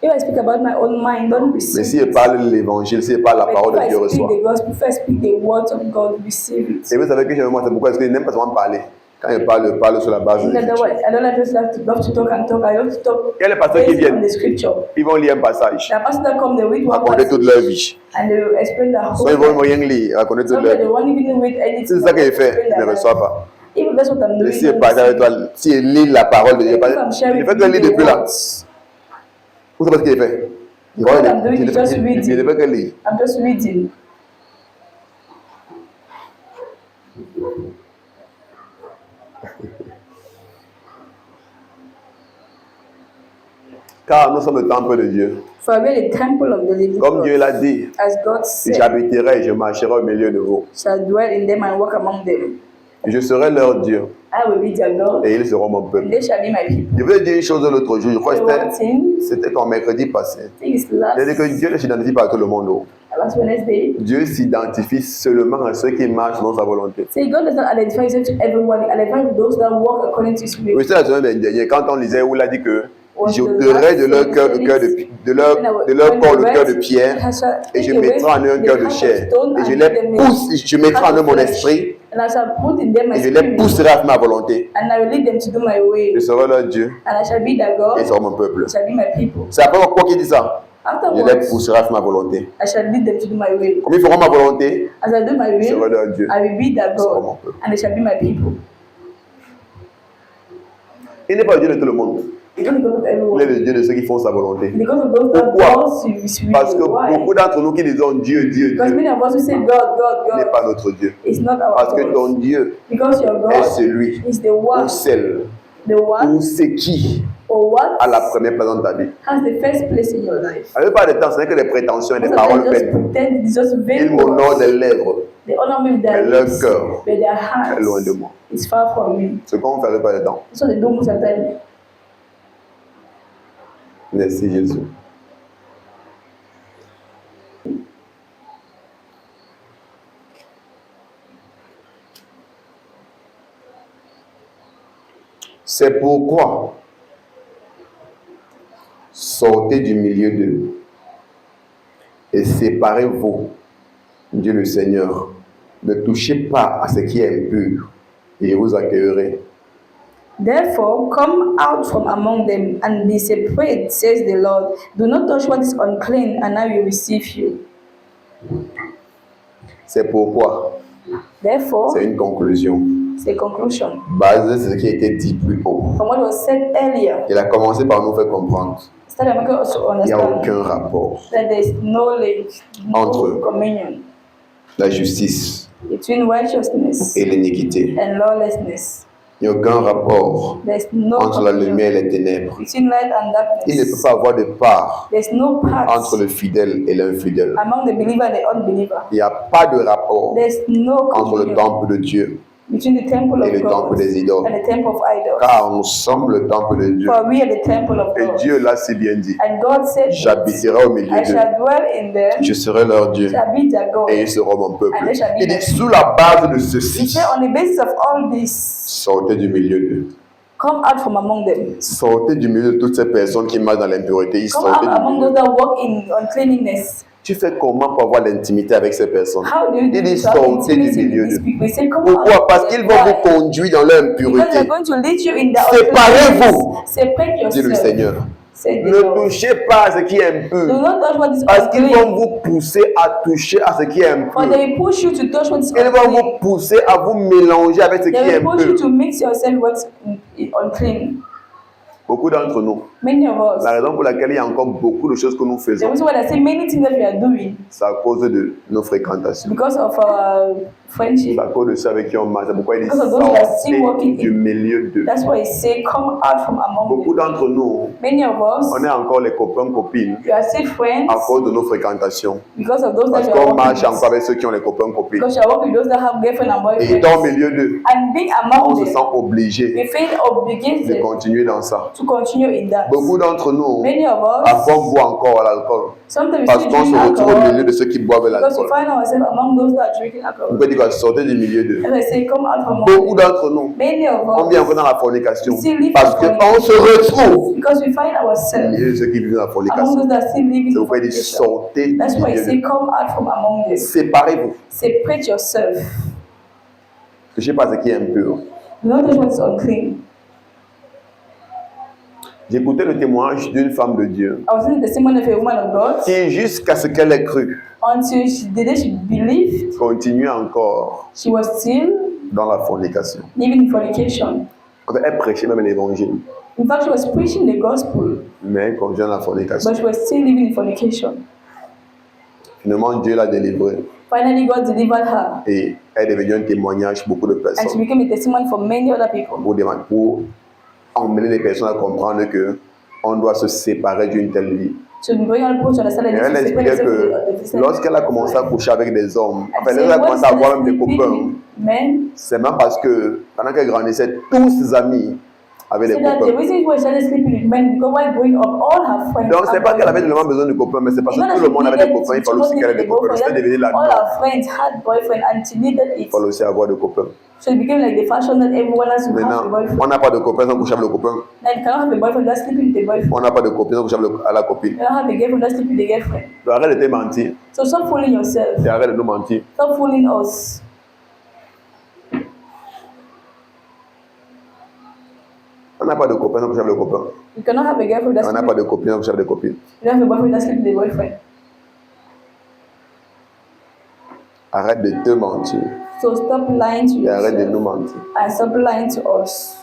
If I speak about my own mind, don't receive Mais si je it. parle de l'évangile, si je parle la But parole de if Dieu, I speak reçoit. the gospel, if I speak the words of God, receive it. Et vous savez que j'aime moi, c'est pourquoi est-ce que je n'aime pas seulement parler. Quand je parle sur la base de In other l'écriture. words, I don't just love to talk and talk. I love to talk Il y a les pasteurs qui based on viennent, the scripture. ils vont lire un passage, The pastor that come, they read one raconter toute passage leur vie. and they will explain the whole. Soit ils vont rien lire, raconter toute Some leur they vie. won't even read anything. Si c'est ça qu'il fait, Explain ne their reçoit life. pas. If that's what I'm Et doing, si je don't parle avec receive toi, si il lit la parole de Dieu, it. If I'm sharing il fait de la lire the depuis là. words, Vous savez ce qu'il fait? What I'm doing is just Il ne reading. fait que lire. I'm just reading. Car nous sommes le temple de Dieu. For we are the temple of the living Comme Dieu God. l'a dit, As God said, j'habiterai et je marcherai au milieu de vous. shall dwell in them and walk among them. Je serai leur Dieu I will be their God, et ils seront mon and peuple. they shall be my people. Je veux dire une chose l'autre jour, je crois que The one thing, c'était ton mercredi passé. I think it's last, C'est-à-dire que Dieu ne s'identifie pas à tout le monde. last Wednesday. Dieu s'identifie seulement à ceux qui marchent selon sa volonté. Say God does not identify himself to everyone, he identifies with those that walk according to his will. Oui, c'est la semaine dernière, quand on lisait où il a dit que j'ôterai de leur cœur de leur corps le cœur de pierre et je mettrai en eux un cœur de chair. Et je les pousse, je mettrai en eux mon esprit And I shall put in them my et je les spirit, pousserai à ma volonté. and I will lead them to do my way. Je serai leur Dieu And I shall be their et God, ils seront mon peuple. shall be my people. C'est après quoi qu'il dit ça? Je les Afterwards, pousserai à ma volonté. I shall lead them to do my will. Comme ils feront ma volonté, As I do my je serai will, leur Dieu. I will be their seront God, mon peuple. and they shall be my people. Il n'est pas le Dieu de tout le monde. Because of Il est everyone. le Dieu de ceux qui font sa volonté. Because of those that Pourquoi? God his will. Parce que Why? beaucoup d'entre nous qui disons Dieu, Dieu, Because Dieu, many of us who say God, God, n'est God, pas notre Dieu. is not our Parce que ton God. Dieu Because your est God celui is the ou one, celle the one, ou c'est qui or what a la première place dans ta vie. has the first place in your life. À la plupart du temps, ce n'est que des prétentions et des Most of paroles them just vaines. pretend, it's just vain Ils m'honorent words. des lèvres, They honor me with their mais leur lips, cœur but their est loin de hearts moi. is far from me. Ce qu'on ne fait pas du temps. That's what they do most of the time. Merci Jésus. C'est pourquoi sortez du milieu d'eux et séparez-vous, Dieu le Seigneur. Ne touchez pas à ce qui est impur et je vous accueillerai. Therefore, come out from among them and be separate, says the Lord. Do not touch what is unclean, and I will receive you. C'est pourquoi, Therefore, c'est une conclusion, it's the conclusion basée sur ce qui a été dit plus haut. from what was said earlier. Il a commencé par nous faire comprendre Started making us to qu'il n'y a understand aucun rapport that there is no link, Entre no communion la justice between righteousness et l'iniquité. and lawlessness. Il n'y a aucun rapport There's no entre la communion lumière et les ténèbres. between light and Il ne peut darkness. pas avoir de part There's no part entre le fidèle et l'infidèle. among the believer and the unbeliever. Il n'y a pas de rapport There's no entre le communion temple de Dieu between the temple et of le God temple des idoles. and the temple of idols. Car nous sommes le temple de Dieu. For we are the temple of Et God. Dieu l'a si bien dit. And God said, J'habiterai au milieu I d'eux. shall dwell in them, Je serai leur Dieu. shall be their God. Et ils seront mon peuple. And they shall be Il my dit, sous la base de ceci, He said, on the basis of all this, sortez du milieu d'eux. come out from among them. Sortez du milieu de toutes ces personnes qui marchent dans l'impureté. Ils Come sortez out du among milieu. those that walk in uncleanliness. Tu fais comment pour avoir l'intimité avec ces personnes? How do you do Il dit this? How sortez du intimacy milieu with these d'eux. people? He said, come Pourquoi? out. Parce qu'ils vont Why? vous conduire dans leur Because impureté. they're going to lead you in the Séparez-vous, uncleanness. Separate dit le yourself. Seigneur. Said the Ne Lord. touchez pas à ce qui est Do impur. not touch what is Parce qu'ils vont unclean. vous pousser à toucher à ce qui est For impur. they will push you to touch what is Ils vont unclean. vous pousser à vous mélanger avec ce qui They est will push you impur. to mix yourself with what's unclean. Beaucoup d'entre nous, Many of us. la raison pour laquelle il y a encore beaucoup de choses que nous The faisons, reason why I say many things that we are doing c'est à cause de nos fréquentations. because of our friendship. C'est à cause de ceux avec qui on marche. C'est pourquoi il dit Because of those who are still sortez walking du milieu d'eux. That's why he say, come out from among Beaucoup them. d'entre nous, Many of us, on est encore les copains, copines we are still friends à cause de nos fréquentations. because of those that Parce you are qu'on marche walking encore with. avec ceux qui ont les copains, copines. Because you are working with those that have girlfriend and Et dans le boyfriend. milieu d'eux, And being on among se them, sent obligé we feel de obligated continuer dans ça. to continue in that. Beaucoup d'entre nous, Many of parfois, on us, boit encore à l'alcool. sometimes we Parce still qu'on drink se retrouve au milieu alcohol de ceux qui boivent because we l'alcool. find ourselves among those that are drinking alcohol. Pourquoi il dit qu'on sortait du milieu d'eux? As I say, come out from among Beaucoup them. d'entre nous, Many of on vient encore us, dans la fornication. still live Parce in qu'on se retrouve because we find au ourselves milieu de ceux qui vivent dans la among fornication. those that still live C'est in pourquoi il dit fornication. sortez du That's why he milieu say, d'eux. come out from among them. Séparez-vous. Separate yourself. Touchez pas ce qui est impur. Do not touch what is unclean. J'écoutais le témoignage d'une femme de Dieu I was in the testimony of a woman of God qui, jusqu'à ce qu'elle ait cru, until the day she believed continue encore she was still dans la fornication. living in fornication. En fait, elle prêchait même l'évangile. In fact, she was preaching the gospel. Mais elle continue dans la fornication. but she was still living in fornication. Finalement, Dieu l'a délivrée. Finally, God delivered her, Et elle est devenue un témoignage pour beaucoup de and she personnes. became a testimony for many other people. Pour emmener les personnes à comprendre que on doit se séparer d'une telle vie. So bring other people to understand that Et elle they should separate expliquait themselves que from the lorsqu'elle a commencé à coucher avec des hommes, And enfin, say, elle a when commencé à she avoir was même des sleeping copains. with men, C'est même parce que pendant qu'elle grandissait, tous ses amis avaient des so that the copains. reason why she started sleeping with men, because while growing up, all her friends. Donc, c'est had pas qu'elle avait boyfriends. vraiment besoin de copains, mais c'est parce It's que not tout that le monde she avait des needed copains. Il to- fallait aussi she qu'elle ait needed des a copains. C'était devenu la boyfriend. All norme. her friends had boyfriend, and she needed Il it. fallait aussi avoir des copains. So it became like the fashion that everyone has to have a Maintenant, boyfriend. on n'a pas de copains sans coucher avec le copain. Now you cannot have a boyfriend without sleeping with a boyfriend. On n'a pas de copine sans coucher avec la copine. You cannot have a girlfriend without sleeping with a girlfriend. Donc, arrête de te mentir. So stop fooling yourself. Et arrête de nous mentir. Stop fooling us. On n'a pas de copains sans coucher avec le copain. You cannot have a girlfriend without On n'a sleeping. pas de copine sans coucher avec des copines. You don't have a boyfriend without sleeping with a boyfriend. Arrête de te mentir. So stop lying to Et arrête de nous yourself mentir. and stop lying to us.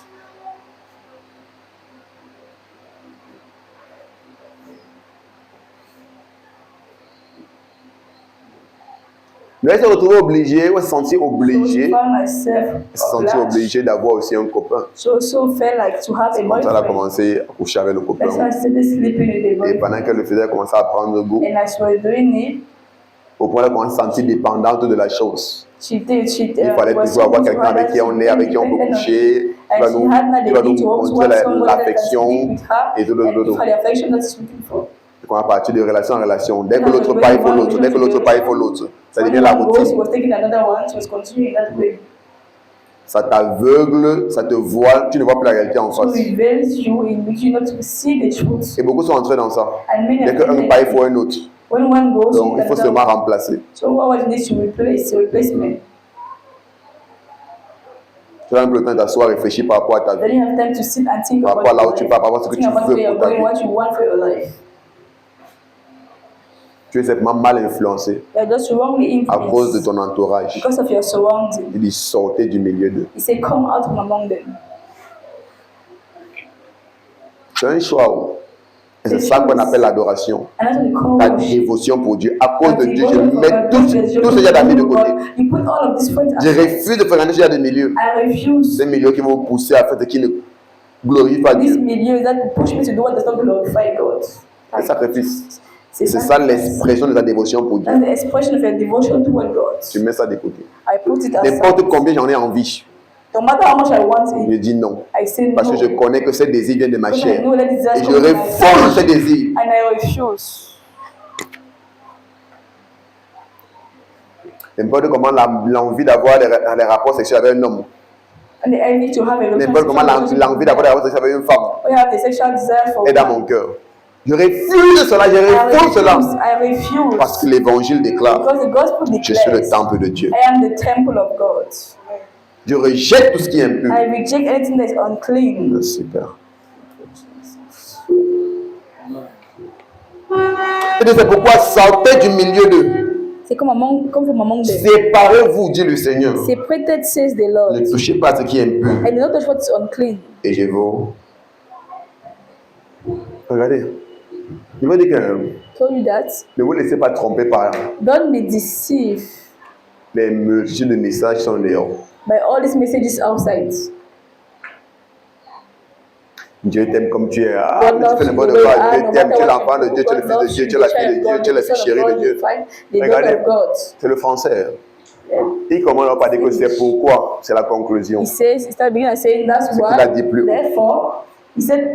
Mais elle s'est retrouvée obligée, ou elle s'est sentie So obligée, she found herself elle s'est sentie obliged. obligée d'avoir aussi un copain. She also felt like to have a Comme ça, elle a boyfriend. commencé à coucher avec le That's why copain. I started sleeping with a Et boyfriend. pendant qu'elle le faisait, elle commençait à prendre goût. And as she was doing it, Au point où elle commençait à se sentir dépendante de la chose. she Il fallait toujours avoir quelqu'un avec qui on est, avec qui on peut coucher, qui va And she nous, had not qui the va need to nous also montrer have somebody that can l'affection sleep with her et tout and le give her the affection that she's looking for. Quand à partir de relation en relation, dès que Now, l'autre when part, il faut one l'autre. Dès que l'autre part, il faut l'autre. Ça devient When la one goes, she routine. was taking another one, she was continuing that way. Ça t'aveugle, ça te voile, tu ne vois plus la réalité en So face. reveals you in which you not to see the truth. Et beaucoup sont entrés dans ça. And many Dès of qu'un them, part, il faut un autre. when one goes, Donc, il faut another seulement one. remplacer. So what was this to replace? A replacement. Tu as un peu le temps d'asseoir, réfléchir par rapport à ta Then vie. you have time to sit and think Par about rapport à là your où tu life. pars, par rapport à ce que Think tu about veux where you're pour ta going, vie. what you want for your life. Tu es simplement mal influencé You're just wrongly à cause de influenced ton entourage. because of your surrounding. Il dit sortez du milieu d'eux. He said, come out from among them. C'est un choix. Et c'est ça qu'on appelle l'adoration. And that's what they call Ta worship. dévotion pour Dieu. À cause That de Dieu, je devotion for mets God, tout because ce qu'il y a d'amis de côté. You put all of these friends Je aside. refuse de fréquenter ce genre de milieu. I refuse Ces milieux qui vont vous pousser à faire ce qui ne glorifie pas this Dieu. milieu that push me to do what does not glorify God. C'est sacrifice. C'est C'est ça l'expression de ta dévotion pour Dieu. That's the expression of your devotion toward God. Tu mets ça de côté. I put it aside. N'importe combien j'en ai envie, No matter how much I want je it, dis non. I say Parce no. que je connais que ces désirs viennent de ma Because I chair. know that it's Et just je refuse ces désirs. and I refuse. N'importe comment l'envie d'avoir des rapports sexuels avec un homme. And I need to have a N'importe comment l'envie d'avoir des rapports sexuels avec une femme We have the sexual desire for est dans mon cœur. Je refuse cela, je refuse cela. I refuse. Parce que l'évangile déclare, Because the gospel je suis le declares, temple de Dieu. I am the temple of God. Je rejette tout ce qui est impur. I reject anything that is unclean. Super. Et c'est pourquoi sortez du milieu d'eux. C'est comme from among them. Séparez-vous, dit le Seigneur. Separated, says the Lord. Ne touchez pas à ce qui est impur. And do not touch what is unclean. Et je vous. Regardez. Je veux dire que Told you that. ne vous laissez pas tromper par Don't be deceived les multitudes de messages qui sont dehors. by all these messages outside. Dieu t'aime comme tu es. Ah, God mais tu loves fais you n'importe the way quoi. you are, Dieu no t'aime, tu es matter l'enfant what de you Dieu, do. tu es le God fils de loves Dieu, you, tu es la the fille de child Dieu, of tu es la God, the son of chérie de God, Dieu. you find the daughter Regardez. of God. C'est le français. Yeah. Il commence par dire que c'est pourquoi, c'est la conclusion. He says, he started beginning and saying, that's qu'il a dit why. plus haut. Therefore, he said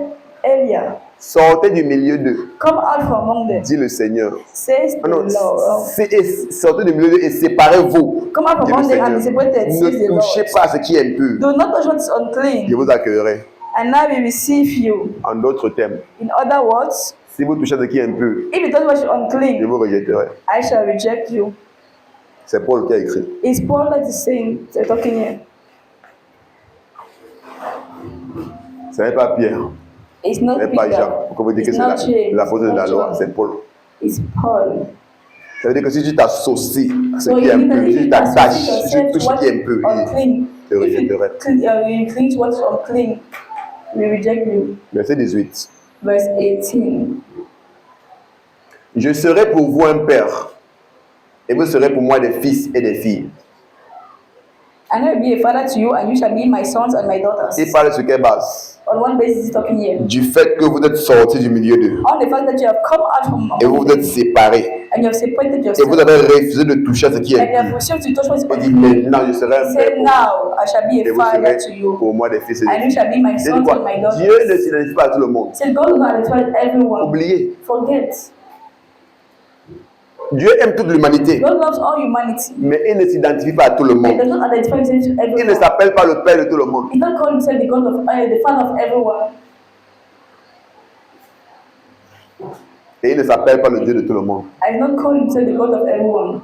earlier, Sortez du milieu d'eux, come out from among them. dit le Seigneur. Says the Non, Lord. sortez du milieu d'eux et séparez-vous. Come out dit from le among them and Seigneur. be separated, says the Ne touchez Lord. pas à ce qui est impur. Do not touch what is unclean, Je vous accueillerai. and I will receive you. En d'autres termes, In other words, si vous touchez à ce qui est impur, if you touch what is je unclean, vous rejetterai. I shall reject you. C'est Paul qui a écrit. It's Paul that is saying, they're talking here. Ce n'est pas Pierre, It's ce not n'est pas Peter. Jean. Pourquoi vous dites que It's c'est not James. l'apôtre de la Not loi? John. C'est Paul. It's Paul. Ça veut dire que si tu t'associes à ce So qui est you mean that impur, if si tu you t'attaches, associate si tu yourself touches to ce what qui est is impur, unclean, te rejetterai. you cling to what is unclean, we reject you. Verset 18. Verse 18. Je serai pour vous un père, et vous serez pour moi des fils et des filles. And I will be a father to you, and you shall be my sons and my daughters. Il parle sur quelle base? On one basis, he's talking here. Du fait que vous êtes sortis du milieu d'eux, On the fact that you have come out from et vous among vous êtes them, séparés, and you have separated et yourself, vous avez refusé de toucher à ce qui and est you have pur. refused to touch what is Il dit unclean. maintenant je serai un He père said, pour vous, now I shall be et a vous father to serez you, pour moi des fils et des and you filles. shall be my C'est sons quoi? and my Dieu daughters. ne s'identifie pas à tout le monde. He said, God will not identify everyone. Oubliez. Forget. Dieu aime toute l'humanité, God loves all humanity. mais il ne s'identifie pas à tout le He monde. does not identify himself to Il ne everyone. s'appelle pas le père de tout le monde. He does not call himself the God of the Father of everyone. Et il ne s'appelle pas le Dieu de tout le monde. I do not call himself the God of everyone.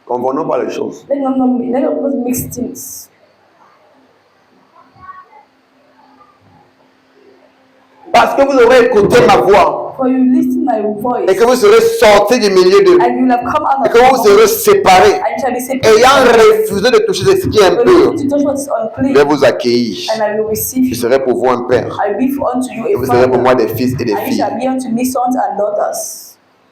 Convenons pas les choses. Let not mix things. Parce que vous aurez écouté ma voix, For you listen my voice, et que vous serez sortis du milieu d'eux, and you will have come out et of que vous serez séparés, and you shall be separated. ayant refusé de toucher ce qui est But impur, you to touch what is unclean, je vais vous accueillir. and I will receive Je you. serai pour vous un père, I will be unto you et a vous serez pour father, moi des fils et des and you filles, shall be unto me sons and daughters,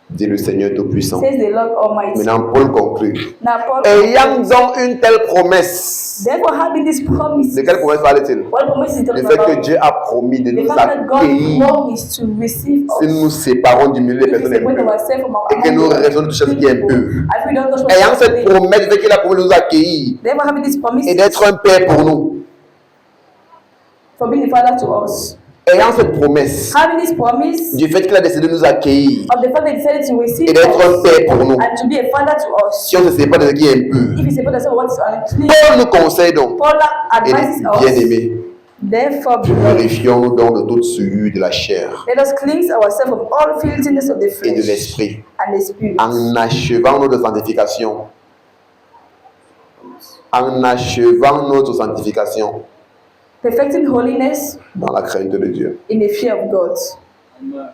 dit le Seigneur Tout-Puissant. says the Lord Almighty. Maintenant, Paul conclut. Now, Paul, Ayant donc une telle promesse, therefore having this promise, de quelle promesse parle-t-il? what promise is Le talking fait que about? Dieu a promis de The nous fact that God accueillir promised to receive us. si nous nous séparons du milieu des If we personnes separate impures ourselves from et que nous restons de toucher ce qui est impur. If we don't touch what Ayant is cette unclean, promesse, le fait qu'il a promis de nous accueillir therefore having this promise et d'être un père pour nous. for being the father to us. Ayant cette promesse Having this promise du fait qu'il a décidé de nous accueillir of the fact that he decided to receive et d'être un us père pour nous. and to be a father to us. Si on ne se sépare de ce qui est impur, If he separates us from what is unclean, Paul nous conseille donc, Paul et advises bien us, aimés, therefore, beloved, purifions-nous donc de toute souillure de la chair let us cleanse ourselves from all filthiness of the et de flesh l'esprit, and the spirit, en achevant notre sanctification. En achevant notre sanctification perfecting holiness dans la crainte de Dieu. in the fear of God. Amen.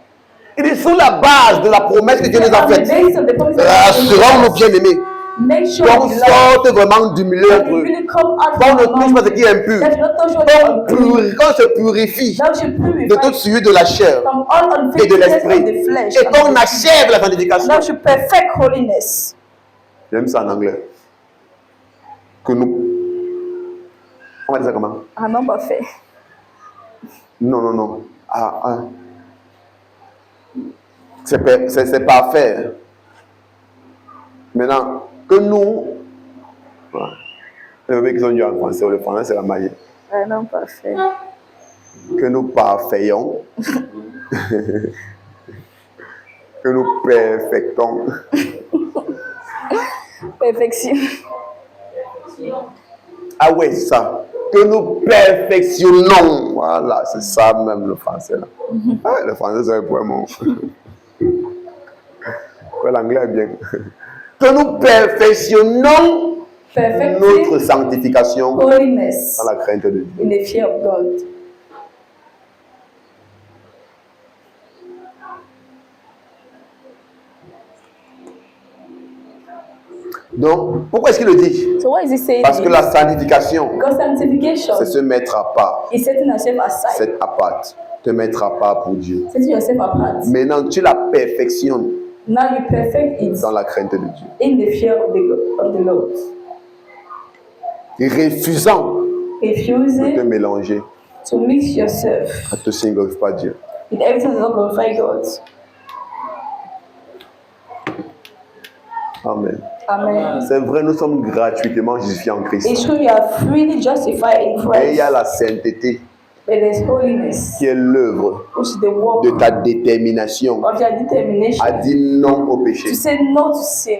Il est sur la base de la promesse que Dieu nous a On the faite. basis of the promise that God Rassurons-nous, gives us, bien-aimés, make sure qu'on we love, sorte vraiment du milieu that entre we eux. really come out Qu'on ne from touche among pas ce qui est impur. that you not touch what is unclean, Qu'on se purifie that you de purify toute souillure de la chair from all et de unfitness of l'esprit. the flesh, Et and qu'on of the spirit. achève la sanctification. That you perfect holiness. J'aime ça en anglais. Que nous. On va dire ça comment? Ah non, parfait. Non. C'est parfait. Maintenant, que nous. Le mec qui sont durs en français, le français c'est la maille. Ah non, parfait. Que nous parfaitions. Que nous perfectons. Perfection. Ah ouais, c'est ça. Que nous perfectionnons. Voilà, c'est ça même le français là. Ah, le français c'est un poème. Ouais, l'anglais est bien. Que nous perfectionnons Perfecting notre sanctification holiness dans la crainte de Dieu. in the fear of God. Donc, pourquoi est-ce qu'il le dit? So what is he saying? Parce que la sanctification, Because sanctification c'est se mettre à part. is setting yourself aside, C'est à part. Te mettre à part pour Dieu. setting yourself apart. Maintenant, tu la perfectionnes Now you perfect it dans la crainte de Dieu. in the fear of the Lord. Refusant de te Refusing mélanger, to mix yourself ne te signifie pas Dieu. with everything that does not glorify God. Amen. Amen. C'est vrai, nous sommes gratuitement justifiés en Christ. It's true, you are freely justified in Mais il y Christ, a la sainteté but there's holiness, qui est l'œuvre which is the work de ta détermination of your determination à dire non au péché. to say no to sin.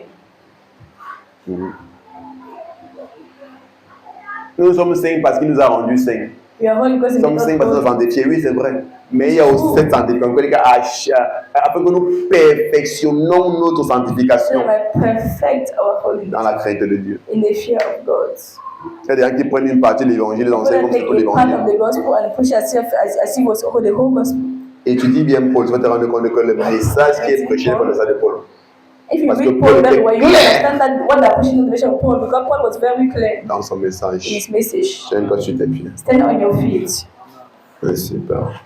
Nous sommes saints parce qu'il nous a rendus saints. We are holy because Nous sommes saints parce qu'il nous a sanctifiés. Oui, c'est vrai. Mais il y a aussi cette sanctification. Afin que nous perfectionnons notre so sanctification that we perfect our holiness dans la crainte de Dieu. in the fear of God. Il y a des gens qui prennent une partie de l'évangile, les We're enseignent going comme to c'est take tout a part of l'évangile. the gospel and push ourselves as if it was the whole gospel. Et tu dis bien Paul, tu vas te rendre compte que le message qui est prêché n'est pas le message de Paul. If you Parce que read Paul Paul était very well, you clair understand that what they're pushing in the direction of Paul, because Paul was very clear Dans son in message. his message. Tiens-toi sur tes pieds. Stand on your feet. Super.